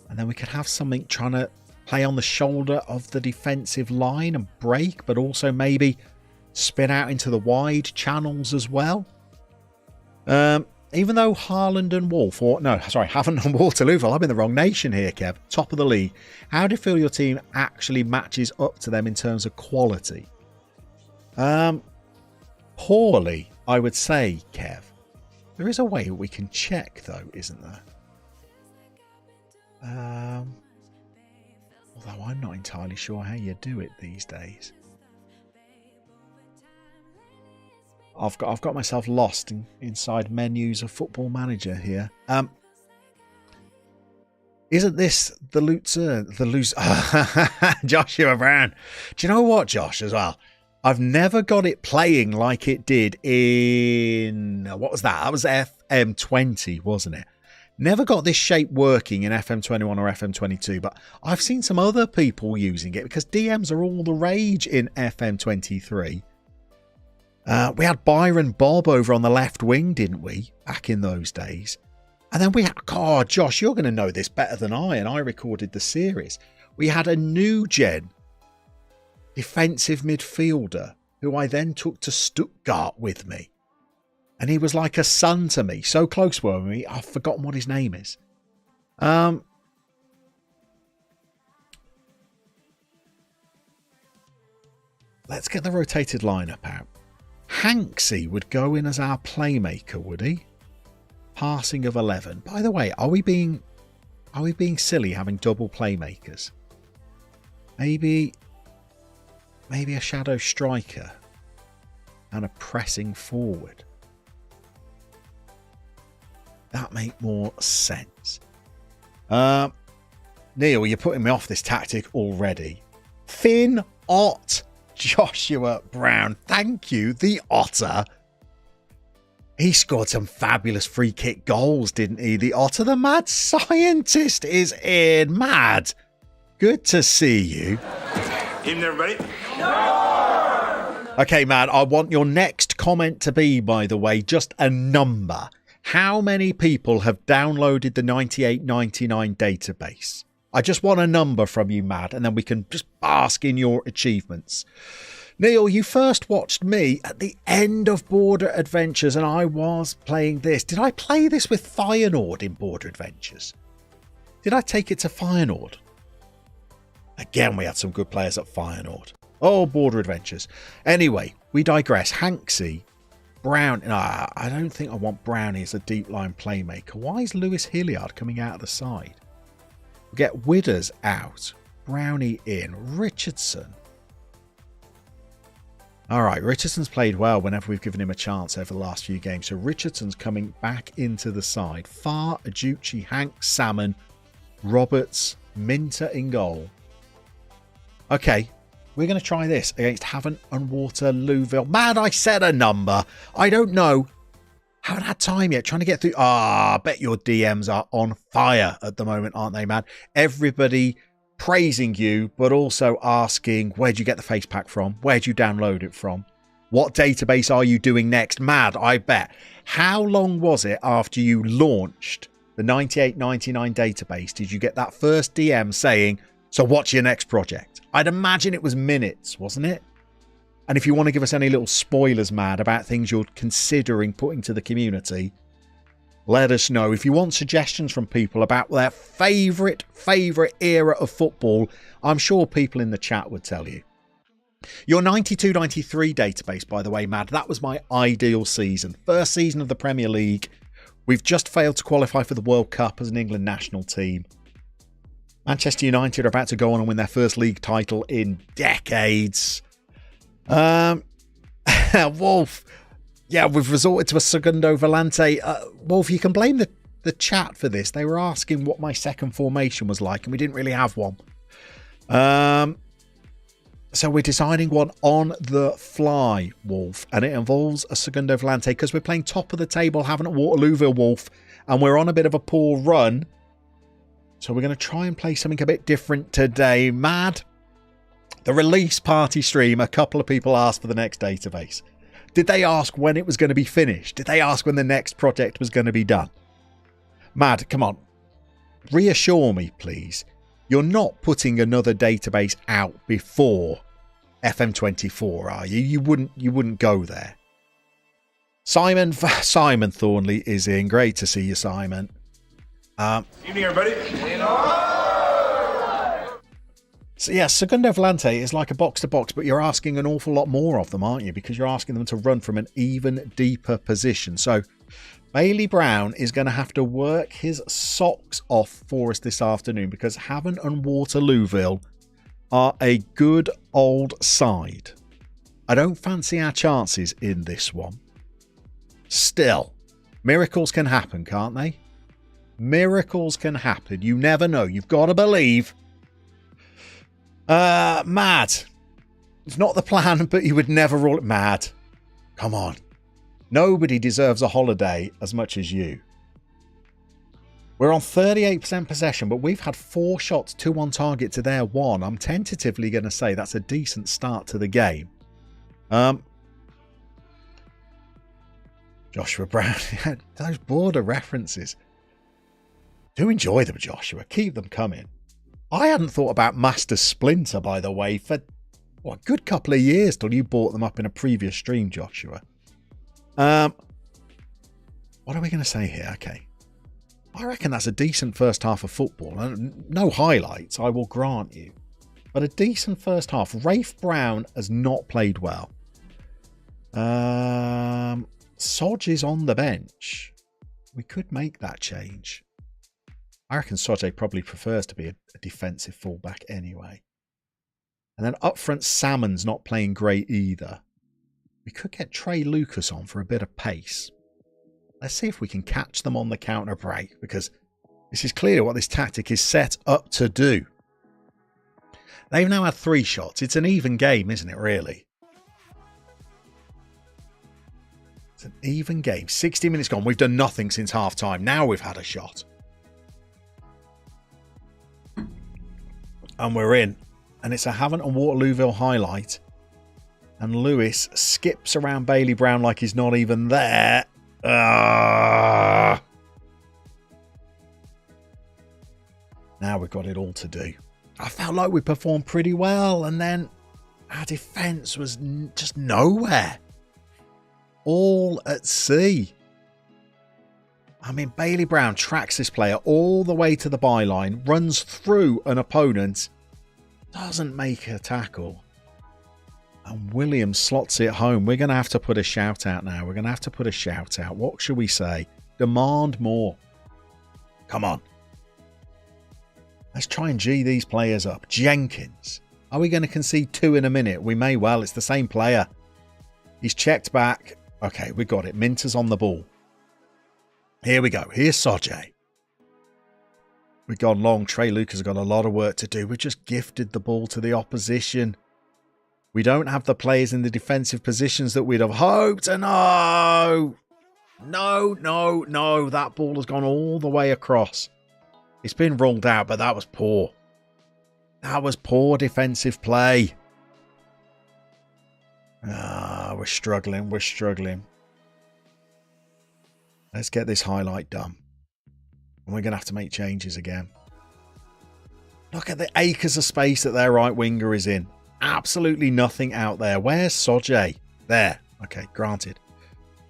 Speaker 1: And then we could have something trying to play on the shoulder of the defensive line and break, but also maybe spin out into the wide channels as well. Even though Haaland and Havant and Waterlooville, I'm in the wrong nation here, Kev. Top of the league. How do you feel your team actually matches up to them in terms of quality? Poorly, I would say, Kev. There is a way we can check, though, isn't there? Although I'm not entirely sure how you do it these days. I've got myself lost inside menus of Football Manager here. Isn't this the loser? Joshua Brown. Do you know what, Josh, as well? I've never got it playing like it did in... What was that? That was FM20, wasn't it? Never got this shape working in FM21 or FM22, but I've seen some other people using it because DMs are all the rage in FM23. We had Byron Bob over on the left wing, didn't we, back in those days? And then we had... God, Josh, you're going to know this better than I, and I recorded the series. We had a new gen defensive midfielder who I then took to Stuttgart with me. And he was like a son to me. So close were we, I've forgotten what his name is. Let's get the rotated lineup out. Hanksy would go in as our playmaker, would he? Passing of 11. By the way, are we being silly having double playmakers? Maybe a shadow striker and a pressing forward. That make more sense. Neil, you're putting me off this tactic already. Finn Ott Joshua Brown. Thank you, the Otter. He scored some fabulous free kick goals, didn't he? The Otter, the mad scientist, is in. Mad. Good to see you.
Speaker 2: Evening, everybody.
Speaker 1: Okay, Mad, I want your next comment to be, by the way, just a number. How many people have downloaded the 9899 database? I just want a number from you, Mad, and then we can just bask in your achievements. Neil, you first watched me at the end of Border Adventures, and I was playing this. Did I play this with Feyenoord in Border Adventures? Did I take it to Feyenoord? Again, we had some good players at Feyenoord. Oh, Border Adventures. Anyway, we digress. Hanksy, Brown. I don't think I want Brownie as a deep line playmaker. Why is Lewis Hilliard coming out of the side? We get Widders out. Brownie in. Richardson. All right, Richardson's played well whenever we've given him a chance over the last few games. So Richardson's coming back into the side. Farr, Aducci, Hanks, Salmon, Roberts, Minter in goal. Okay, we're going to try this against Havant and Waterlooville. Man, I said a number. I don't know. Haven't had time yet. Trying to get through. I bet your DMs are on fire at the moment, aren't they, man? Everybody praising you, but also asking, where'd you get the face pack from? Where'd you download it from? What database are you doing next? Mad, I bet. How long was it after you launched the 9899 database did you get that first DM saying, so what's your next project? I'd imagine it was minutes, wasn't it? And if you want to give us any little spoilers, Mad, about things you're considering putting to the community, Let us know. If you want suggestions from people about their favourite era of football, I'm sure people in the chat would tell you. Your 92-93 database, by the way, Mad, that was my ideal season. First season of the Premier League. We've just failed to qualify for the World Cup as an England national team. Manchester United are about to go on and win their first league title in decades. Wolf. Yeah, we've resorted to a Segundo Volante. Wolf, you can blame the chat for this. They were asking what my second formation was like, and we didn't really have one. So we're designing one on the fly, Wolf, and it involves a Segundo Volante because we're playing top of the table, having a Waterlooville, Wolf, and we're on a bit of a poor run. So we're going to try and play something a bit different today. Mad. The release party stream, a couple of people asked for the next database. Did they ask when it was going to be finished? Did they ask when the next project was going to be done? Mad, come on. Reassure me, please. You're not putting another database out before FM24, are you? You wouldn't go there. Simon Thornley is in. Great to see you, Simon.
Speaker 4: Evening, everybody.
Speaker 1: So yeah, Segundo Volante is like a box-to-box, but you're asking an awful lot more of them, aren't you? Because you're asking them to run from an even deeper position. So Bailey Brown is going to have to work his socks off for us this afternoon because Havant and Waterlooville are a good old side. I don't fancy our chances in this one. Still, miracles can happen, can't they? Miracles can happen. You never know. You've got to believe. Mad. It's not the plan, but you would never rule it. Mad. Come on. Nobody deserves a holiday as much as you. We're on 38% possession, but we've had 4 shots, 2 on target to their 1. I'm tentatively going to say that's a decent start to the game. Joshua Brown. Those border references. Do enjoy them, Joshua. Keep them coming. I hadn't thought about Master Splinter, by the way, for a good couple of years till you brought them up in a previous stream, Joshua. What are we going to say here? Okay. I reckon that's a decent first half of football. No highlights, I will grant you. But a decent first half. Rafe Brown has not played well. Sodge is on the bench. We could make that change. I reckon Sodje probably prefers to be a defensive fullback anyway. And then up front, Salmon's not playing great either. We could get Trey Lucas on for a bit of pace. Let's see if we can catch them on the counter break, because this is clearly what this tactic is set up to do. They've now had 3 shots. It's an even game, isn't it, really? It's an even game. 60 minutes gone. We've done nothing since half time. Now we've had a shot. And we're in. And it's a Havant and Waterlooville highlight. And Lewis skips around Bailey Brown like he's not even there. Now we've got it all to do. I felt like we performed pretty well. And then our defence was just nowhere. All at sea. I mean, Bailey Brown tracks this player all the way to the byline, runs through an opponent, doesn't make a tackle. And Williams slots it home. We're going to have to put a shout out now. We're going to have to put a shout out. What should we say? Demand more. Come on. Let's try and G these players up. Jenkins. Are we going to concede 2 in a minute? We may well. It's the same player. He's checked back. Okay, we got it. Minter's on the ball. Here we go. Here's Sodje. We've gone long. Trey Lucas has got a lot of work to do. We've just gifted the ball to the opposition. We don't have the players in the defensive positions that we'd have hoped. And no. That ball has gone all the way across. It's been ruled out, but that was poor. That was poor defensive play. We're struggling. Let's get this highlight done. And we're going to have to make changes again. Look at the acres of space that their right winger is in. Absolutely nothing out there. Where's Sodje? There. Okay, granted.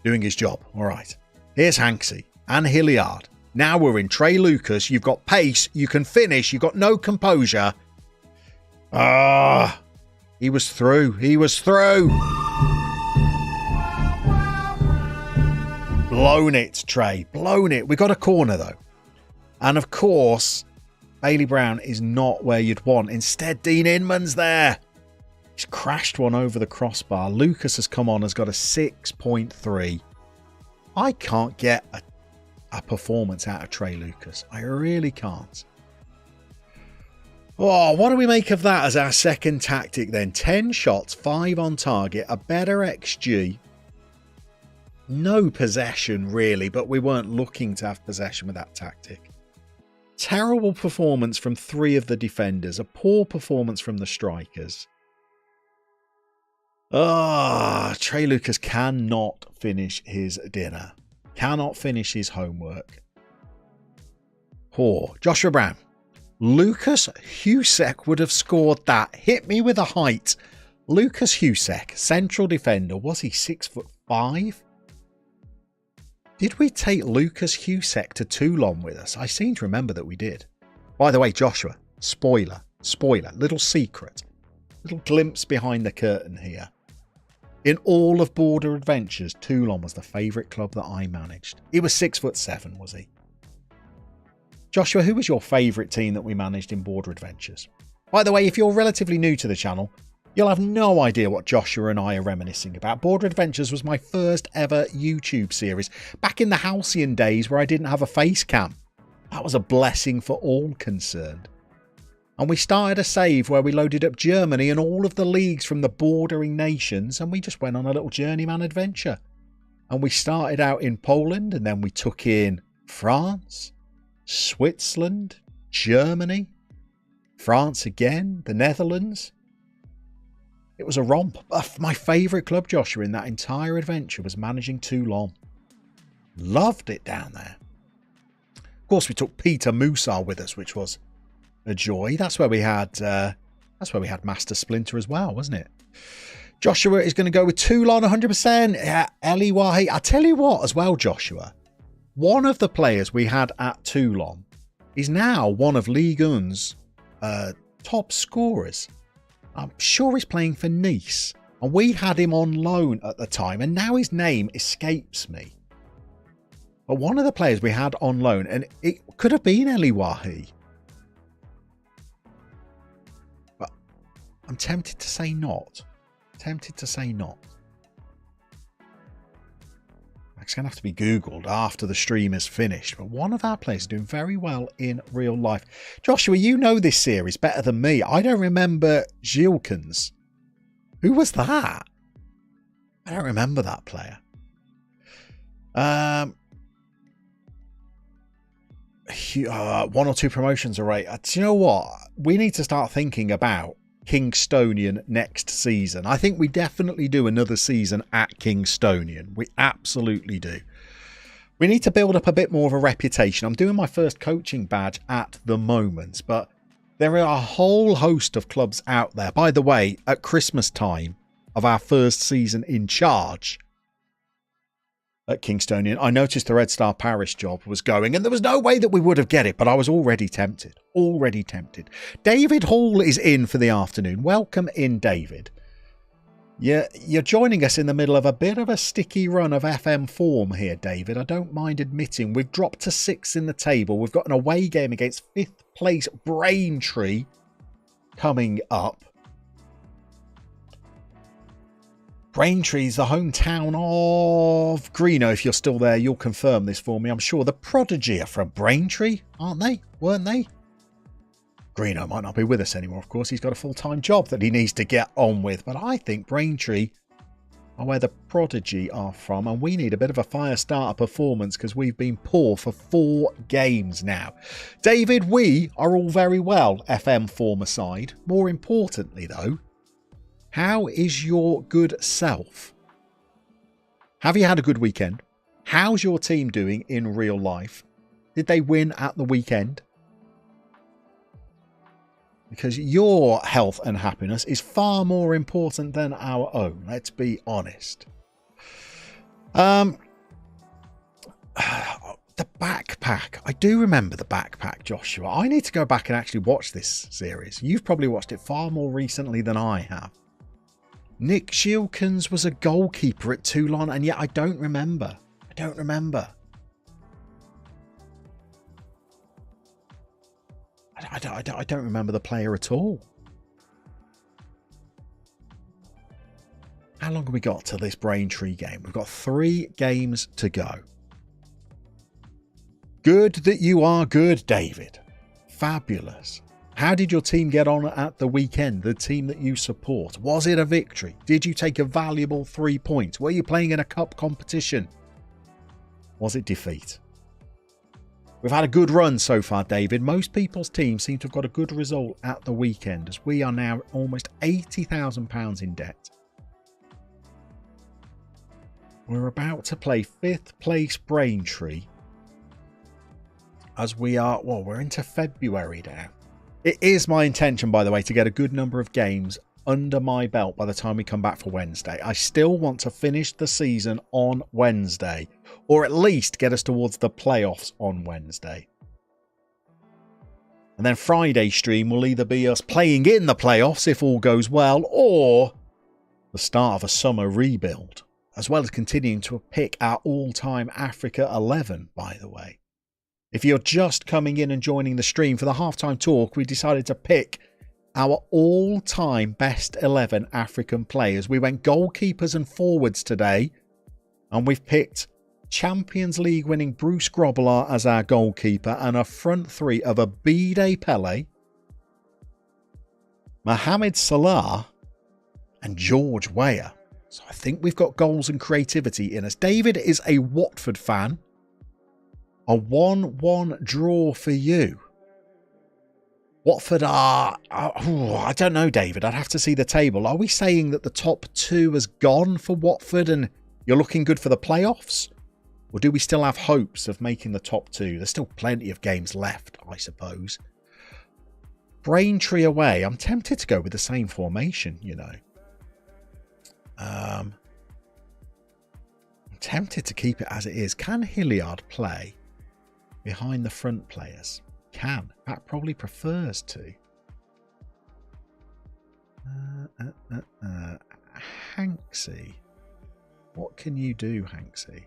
Speaker 1: Doing his job. All right. Here's Hanksy. and Hilliard. Now we're in Trey Lucas. You've got pace. You can finish. You've got no composure. He was through. He was through. Blown it, Trey. Blown it. We got a corner, though. And, of course, Bailey Brown is not where you'd want. Instead, Dean Inman's there. He's crashed one over the crossbar. Lucas has come on, has got a 6.3. I can't get a performance out of Trey Lucas. I really can't. Oh, what do we make of that as our second tactic then? 10 shots, 5 on target, a better XG. No possession, really, but we weren't looking to have possession with that tactic. Terrible performance from 3 of the defenders. A poor performance from the strikers. Trey Lucas cannot finish his dinner. Cannot finish his homework. Poor. Joshua Brown. Lucas Husek would have scored that. Hit me with a height. Lucas Husek, central defender. Was he 6'5"? Did we take Lucas Husek to Toulon with us? I seem to remember that we did. By the way, Joshua, spoiler, little secret, little glimpse behind the curtain here. In all of Border Adventures, Toulon was the favourite club that I managed. He was 6'7", was he? Joshua, who was your favourite team that we managed in Border Adventures? By the way, if you're relatively new to the channel, you'll have no idea what Joshua and I are reminiscing about. Border Adventures was my first ever YouTube series, back in the halcyon days where I didn't have a face cam. That was a blessing for all concerned. And we started a save where we loaded up Germany and all of the leagues from the bordering nations, and we just went on a little journeyman adventure. And we started out in Poland, and then we took in France, Switzerland, Germany, France again, the Netherlands. It was a romp. My favourite club, Joshua, in that entire adventure was managing Toulon. Loved it down there. Of course, we took Peter Musar with us, which was a joy. That's where we had Master Splinter as well, wasn't it? Joshua is going to go with Toulon 100%. Yeah, Eli Wahi. I tell you what, as well, Joshua. One of the players we had at Toulon is now one of Ligue 1's top scorers. I'm sure he's playing for Nice. And we had him on loan at the time, and now his name escapes me. But one of the players we had on loan, and it could have been Eli Wahi. But I'm tempted to say not. It's going to have to be Googled after the stream is finished. But one of our players is doing very well in real life. Joshua, you know this series better than me. I don't remember Gilkins. Who was that? I don't remember that player. One or two promotions are right. Do you know what? We need to start thinking about Kingstonian next season. I think we definitely do another season at Kingstonian. We absolutely do. We need to build up a bit more of a reputation. I'm doing my first coaching badge at the moment, but there are a whole host of clubs out there. By the way, at Christmas time of our first season in charge at Kingstonian, I noticed the Red Star Parish job was going, and there was no way that we would have get it, but I was already tempted. David Hall is in for the afternoon. Welcome in, David. You're joining us in the middle of a bit of a sticky run of FM form here, David. I don't mind admitting we've dropped to 6th in the table. We've got an away game against 5th place Braintree coming up. Braintree's the hometown of Greeno. If you're still there, you'll confirm this for me. I'm sure the Prodigy are from Braintree, aren't they? Weren't they? Greeno might not be with us anymore, of course. He's got a full-time job that he needs to get on with. But I think Braintree are where the Prodigy are from. And we need a bit of a fire starter performance because we've been poor for 4 games now. David, we are all very well, FM form aside. More importantly, though, how is your good self? Have you had a good weekend? How's your team doing in real life? Did they win at the weekend? Because your health and happiness is far more important than our own. Let's be honest. The backpack. I do remember the backpack, Joshua. I need to go back and actually watch this series. You've probably watched it far more recently than I have. Nick Shilkins was a goalkeeper at Toulon, and yet I don't remember. I don't remember. I don't remember the player at all. How long have we got to this Braintree game? We've got 3 games to go. Good that you are good, David. Fabulous. How did your team get on at the weekend? The team that you support. Was it a victory? Did you take a valuable 3 points? Were you playing in a cup competition? Was it defeat? We've had a good run so far, David. Most people's teams seem to have got a good result at the weekend, as we are now almost £80,000 in debt. We're about to play 5th place Braintree, as we are, well, we're into February now. It is my intention, by the way, to get a good number of games under my belt by the time we come back for Wednesday. I still want to finish the season on Wednesday, or at least get us towards the playoffs on Wednesday. And then Friday stream will either be us playing in the playoffs if all goes well, or the start of a summer rebuild, as well as continuing to pick our all-time Africa 11, by the way. If you're just coming in and joining the stream for the halftime talk, we decided to pick our all-time best 11 African players. We went goalkeepers and forwards today, and we've picked Champions League winning Bruce Grobbelaar as our goalkeeper and a front 3 of Abide Pele, Mohamed Salah and George Weah. So I think we've got goals and creativity in us. David is a Watford fan. A 1-1 draw for you. Watford are... I don't know, David. I'd have to see the table. Are we saying that the top 2 has gone for Watford and you're looking good for the playoffs? Or do we still have hopes of making the top 2? There's still plenty of games left, I suppose. Braintree away. I'm tempted to go with the same formation, you know. I'm tempted to keep it as it is. Can Hilliard play behind the front players? Can. Pat probably prefers to. Hanksy. What can you do, Hanksy?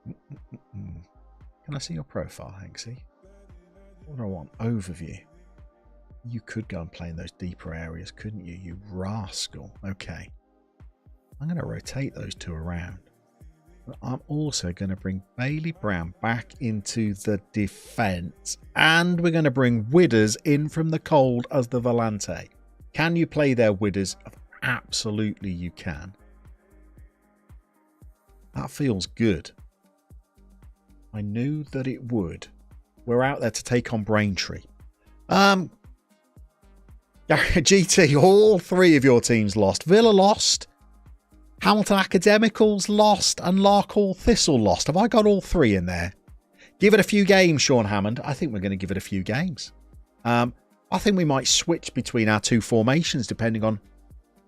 Speaker 1: Can I see your profile, Hanksy? What do I want? Overview. You could go and play in those deeper areas, couldn't you? You rascal. Okay. I'm going to rotate those 2 around. But I'm also going to bring Bailey Brown back into the defence. And we're going to bring Widders in from the cold as the Volante. Can you play there, Widders? Absolutely you can. That feels good. I knew that it would. We're out there to take on Braintree. GT, all 3 of your teams lost. Villa lost. Hamilton Academicals lost, and Larkhall Thistle lost. Have I got all 3 in there? Give it a few games, Sean Hammond. I think we're going to give it a few games. I think we might switch between our 2 formations depending on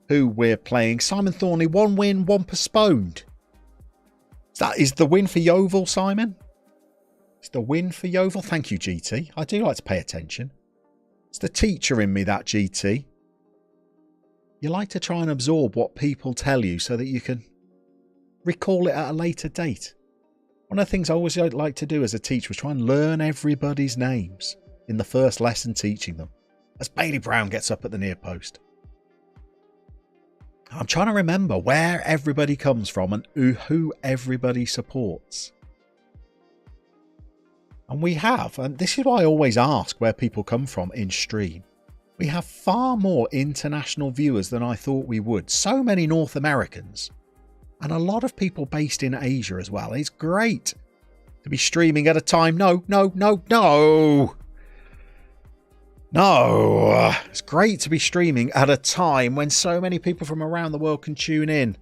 Speaker 1: who we're playing. Simon Thornley, 1 win, 1 postponed. That is the win for Yeovil, Simon. It's the win for Yeovil. Thank you, GT. I do like to pay attention. It's the teacher in me, that GT. You like to try and absorb what people tell you so that you can recall it at a later date. One of the things I always like to do as a teacher was try and learn everybody's names in the first lesson teaching them, as Bailey Brown gets up at the near post. I'm trying to remember where everybody comes from and who everybody supports. And we have, and this is why I always ask where people come from in stream. We have far more international viewers than I thought we would. So many North Americans. And a lot of people based in Asia as well. It's great to be streaming at a time. No. It's great to be streaming at a time when so many people from around the world can tune in.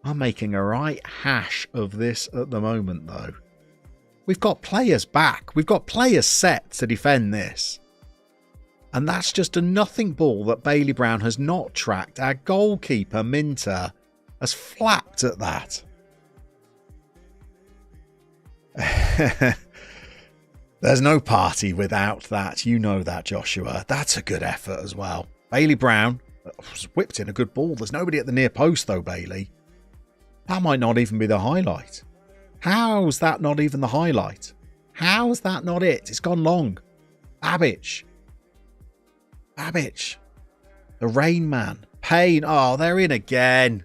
Speaker 1: I'm making a right hash of this at the moment, though. We've got players back. We've got players set to defend this. And that's just a nothing ball that Bailey Brown has not tracked. Our goalkeeper, Minter, has flapped at that. There's no party without that. You know that, Joshua. That's a good effort as well. Bailey Brown whipped in a good ball. There's nobody at the near post, though, Bailey. That might not even be the highlight. How's that not even the highlight? How's that not it? It's gone long. Babbage. The Rain Man. Payne. Oh, they're in again.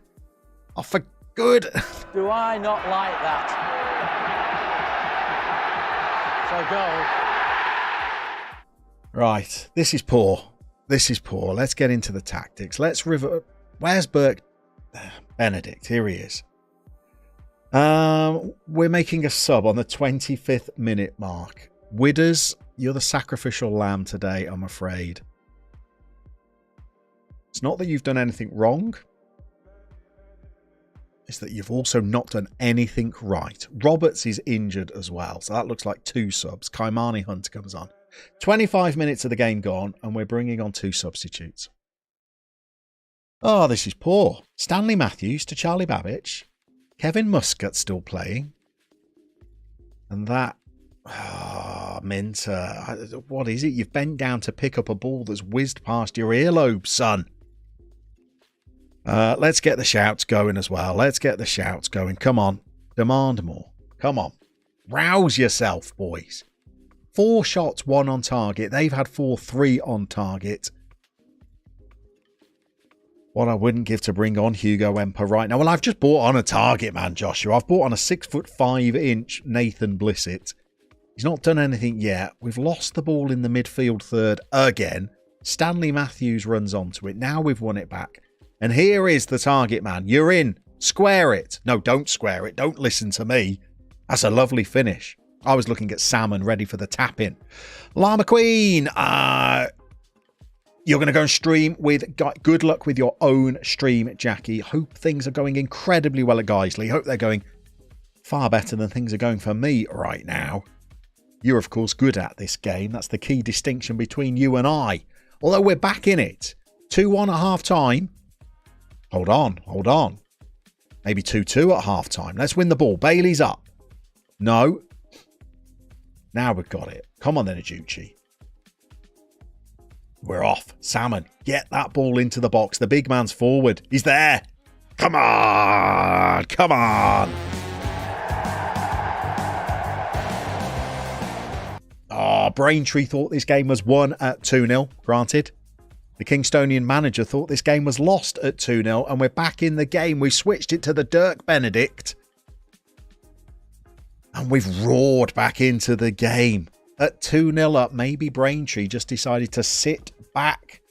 Speaker 1: Oh, for good.
Speaker 3: Do I not like that? So go.
Speaker 1: Right. This is poor. Let's get into the tactics. Where's Burke? Benedict. Here he is. We're making a sub on the 25th minute mark. Widders, you're the sacrificial lamb today, I'm afraid. It's not that you've done anything wrong. It's that you've also not done anything right. Roberts is injured as well, so that looks like 2 subs. Kaimani Hunter comes on. 25 minutes of the game gone, and we're bringing on 2 substitutes. Oh, this is poor. Stanley Matthews to Charlie Babbage. Kevin Muscat still playing. And that... Minter. What is it? You've bent down to pick up a ball that's whizzed past your earlobe, son. Let's get the shouts going as well. Come on. Demand more. Come on. Rouse yourself, boys. 4 shots, 1 on target. They've had 4-3 on target. What I wouldn't give to bring on Hugo Emper right now. Well, I've just bought on a target man, Joshua. I've bought on a 6'5" Nathan Blissett. He's not done anything yet. We've lost the ball in the midfield third again. Stanley Matthews runs onto it. Now we've won it back. And here is the target man. You're in. Square it. No, don't square it. Don't listen to me. That's a lovely finish. I was looking at Salmon ready for the tap in. Llama Queen. You're going to go and stream with... Good luck with your own stream, Jackie. Hope things are going incredibly well at Guiseley. Hope they're going far better than things are going for me right now. You're, of course, good at this game. That's the key distinction between you and I. Although we're back in it. 2-1 at half-time. Hold on. Maybe 2-2 at half-time. Let's win the ball. Bailey's up. No. Now we've got it. Come on then, Ajuchi. We're off. Salmon, get that ball into the box. The big man's forward. He's there. Come on. Oh, Braintree thought this game was won at 2-0. Granted. The Kingstonian manager thought this game was lost at 2-0, and we're back in the game. We've switched it to the Dirk Benedict. And we've roared back into the game. At 2-0 up, maybe Braintree just decided to sit back.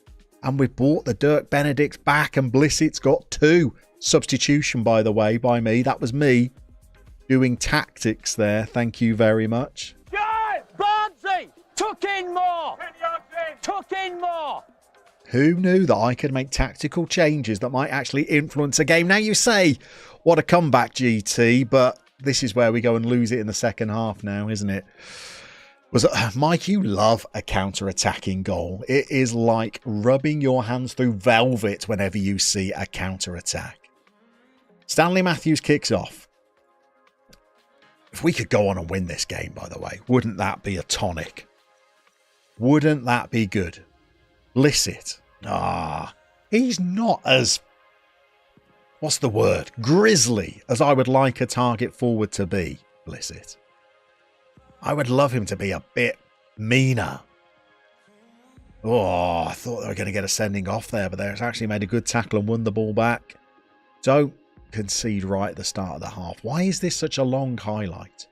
Speaker 1: And we've brought the Dirk Benedict back, and Blissett's got 2. Substitution, by the way, by me. That was me doing tactics there. Thank you very much.
Speaker 3: Barnsley! Tuck in more!
Speaker 1: Who knew that I could make tactical changes that might actually influence a game? Now you say, what a comeback, GT, but this is where we go and lose it in the second half now, isn't it? Mike, you love a counter-attacking goal. It is like rubbing your hands through velvet whenever you see a counter-attack. Stanley Matthews kicks off. If we could go on and win this game, by the way, wouldn't that be a tonic? Wouldn't that be good? Blissett. He's not as, what's the word, grisly as I would like a target forward to be, Blissett. I would love him to be a bit meaner. Oh, I thought they were going to get a sending off there, but they've actually made a good tackle and won the ball back. Don't concede right at the start of the half. Why is this such a long highlight?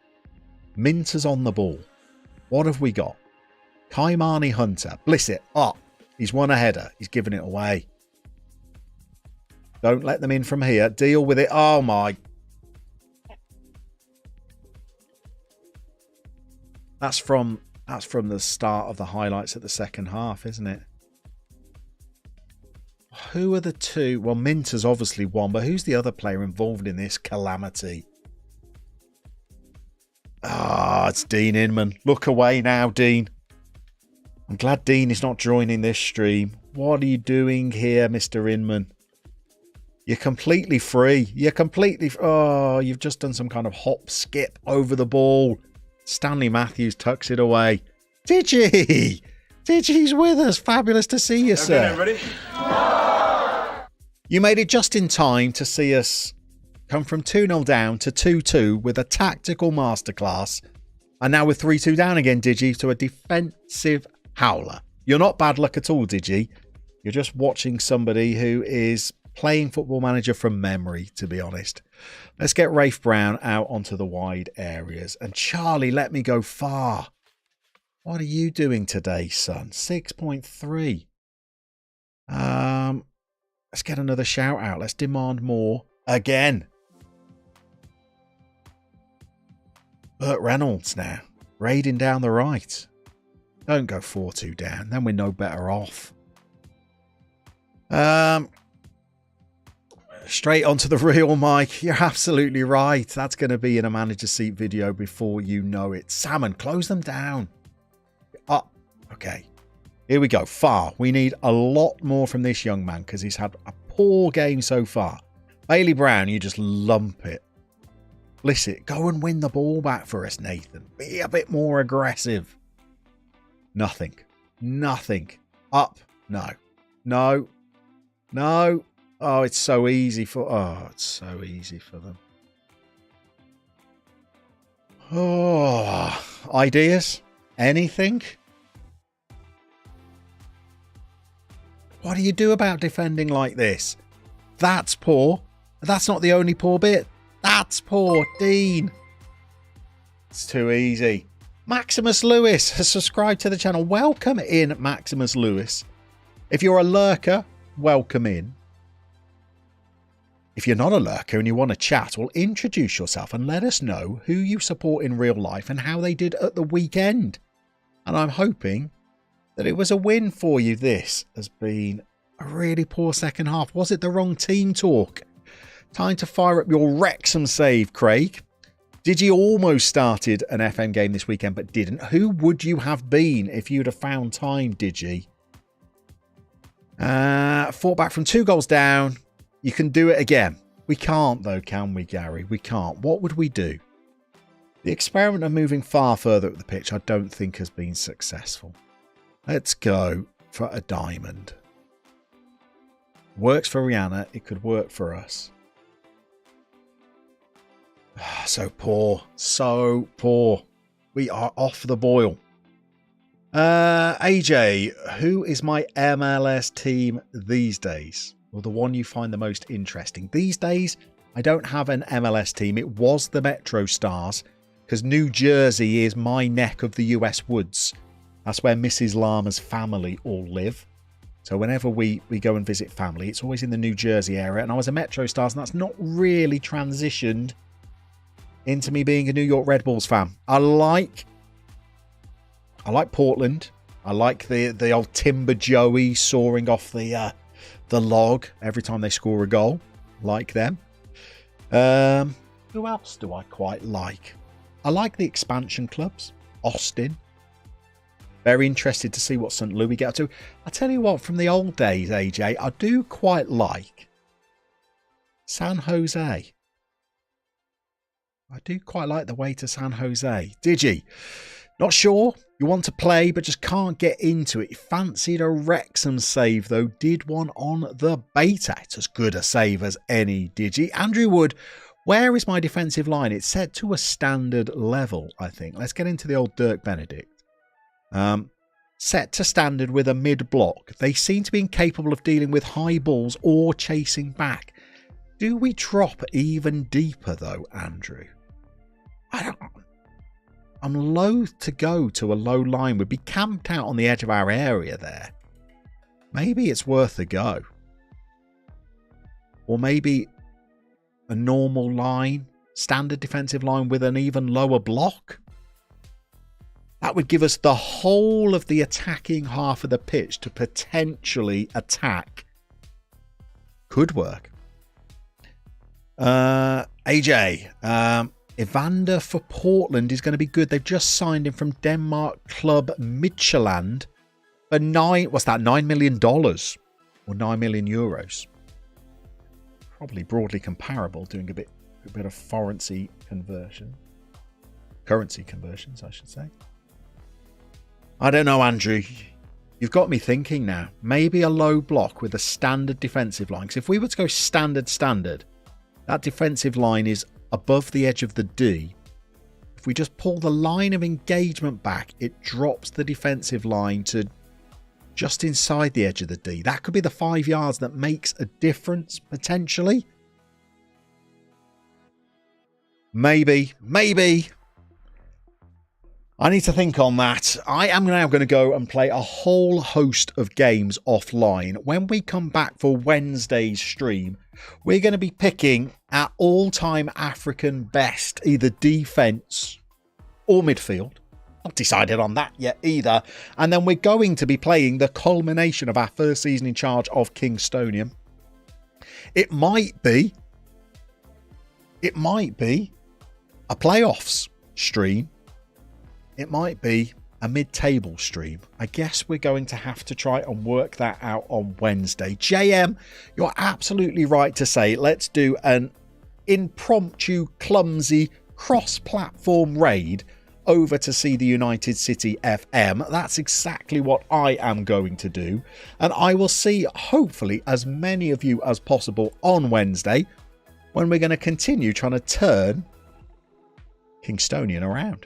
Speaker 1: Minter's on the ball. What have we got? Kaimani Hunter. Blissett up. He's won a header. He's given it away. Don't let them in from here. Deal with it. Oh, my. That's from the start of the highlights at the second half, isn't it? Who are the 2? Well, Minter's obviously one, but who's the other player involved in this calamity? It's Dean Inman. Look away now, Dean. I'm glad Dean is not joining this stream. What are you doing here, Mr. Inman? You're completely free. You're completely... Oh, you've just done some kind of hop skip over the ball. Stanley Matthews tucks it away. Digi! Digi's with us. Fabulous to see you, sir.
Speaker 4: Everybody.
Speaker 1: You made it just in time to see us come from 2-0 down to 2-2 with a tactical masterclass. And now we're 3-2 down again, Digi, to a defensive howler. You're not bad luck at all, Digi. You're just watching somebody who is playing Football Manager from memory, to be honest. Let's get Rafe Brown out onto the wide areas. And Charlie, let me go far. What are you doing today, son? 6.3. Let's get another shout out. Let's demand more again. Burt Reynolds now. Raiding down the right. Don't go 4-2 down. Then we're no better off. Straight onto the real Mike. You're absolutely right. That's going to be in a manager seat video before you know it. Salmon, close them down. Up. Okay. Here we go. Far. We need a lot more from this young man because he's had a poor game so far. Bailey Brown, you just lump it. Bliss it. Go and win the ball back for us, Nathan. Be a bit more aggressive. Nothing. Nothing. Up. No. No. No. Oh, it's so easy for... Oh, it's so easy for them. Oh. Ideas? Anything? What do you do about defending like this? That's poor. That's not the only poor bit. That's poor. Dean. It's too easy. Maximus Lewis has subscribed to the channel. Welcome in, Maximus Lewis. If you're a lurker, welcome in. If you're not a lurker and you want to chat, well, introduce yourself and let us know who you support in real life and how they did at the weekend. And I'm hoping that it was a win for you. This has been a really poor second half. Was it the wrong team talk? Time to fire up your Wrexham save, Craig. Did you almost started an FM game this weekend but didn't? Who would you have been if you'd have found time, Digi? Fought back from 2 goals down. You can do it again. We can't though, can we, Gary? We can't. What would we do? The experiment of moving far further up the pitch I don't think has been successful. Let's go for a diamond. Works for Rihanna. It could work for us. So poor. So poor. We are off the boil. AJ, who is my MLS team these days? Or the one you find the most interesting? These days, I don't have an MLS team. It was the Metro Stars because New Jersey is my neck of the US woods. That's where Mrs. Llama's family all live. So whenever we go and visit family, it's always in the New Jersey area. And I was a Metro Stars, and that's not really transitioned into me being a New York Red Bulls fan. I like Portland. I like the old Timber Joey soaring off the log every time they score a goal. Like them. Who else do I quite like? I like the expansion clubs. Austin. Very interested to see what St. Louis get up to. I tell you what, from the old days, AJ, I do quite like San Jose. I do quite like the way to San Jose. Digi, not sure you want to play, but just can't get into it. You fancied a Wrexham save, though. Did one on the beta. It's as good a save as any, Digi. Andrew Wood, where is my defensive line? It's set to a standard level, I think. Let's get into the old Dirk Benedict. Set to standard with a mid-block. They seem to be incapable of dealing with high balls or chasing back. Do we drop even deeper, though, Andrew? I'm loath to go to a low line. We'd be camped out on the edge of our area there. Maybe it's worth a go. Or maybe a normal line, standard defensive line with an even lower block. That would give us the whole of the attacking half of the pitch to potentially attack. Could work. AJ, Evander for Portland is going to be good. They've just signed him from Denmark club Midtjylland for $9 million or €9 million. probably broadly comparable, doing a bit of currency conversions, I should say. I don't know, Andrew. You've got me thinking now. Maybe a low block with a standard defensive line. Because if we were to go standard, that defensive line is above the edge of the D. If we just pull the line of engagement back, it drops the defensive line to just inside the edge of the D. That could be the 5 yards that makes a difference, potentially. Maybe. I need to think on that. I am now going to go and play a whole host of games offline. When we come back for Wednesday's stream, we're going to be picking our all-time African best, either defence or midfield. Not decided on that yet either. And then we're going to be playing the culmination of our first season in charge of Kingstonian. It might be a playoffs stream. It might be a mid-table stream. I guess we're going to have to try and work that out on Wednesday. JM, you're absolutely right to say let's do an impromptu, clumsy, cross-platform raid over to see the United City FM. That's exactly what I am going to do. And I will see, hopefully, as many of you as possible on Wednesday when we're going to continue trying to turn Kingstonian around.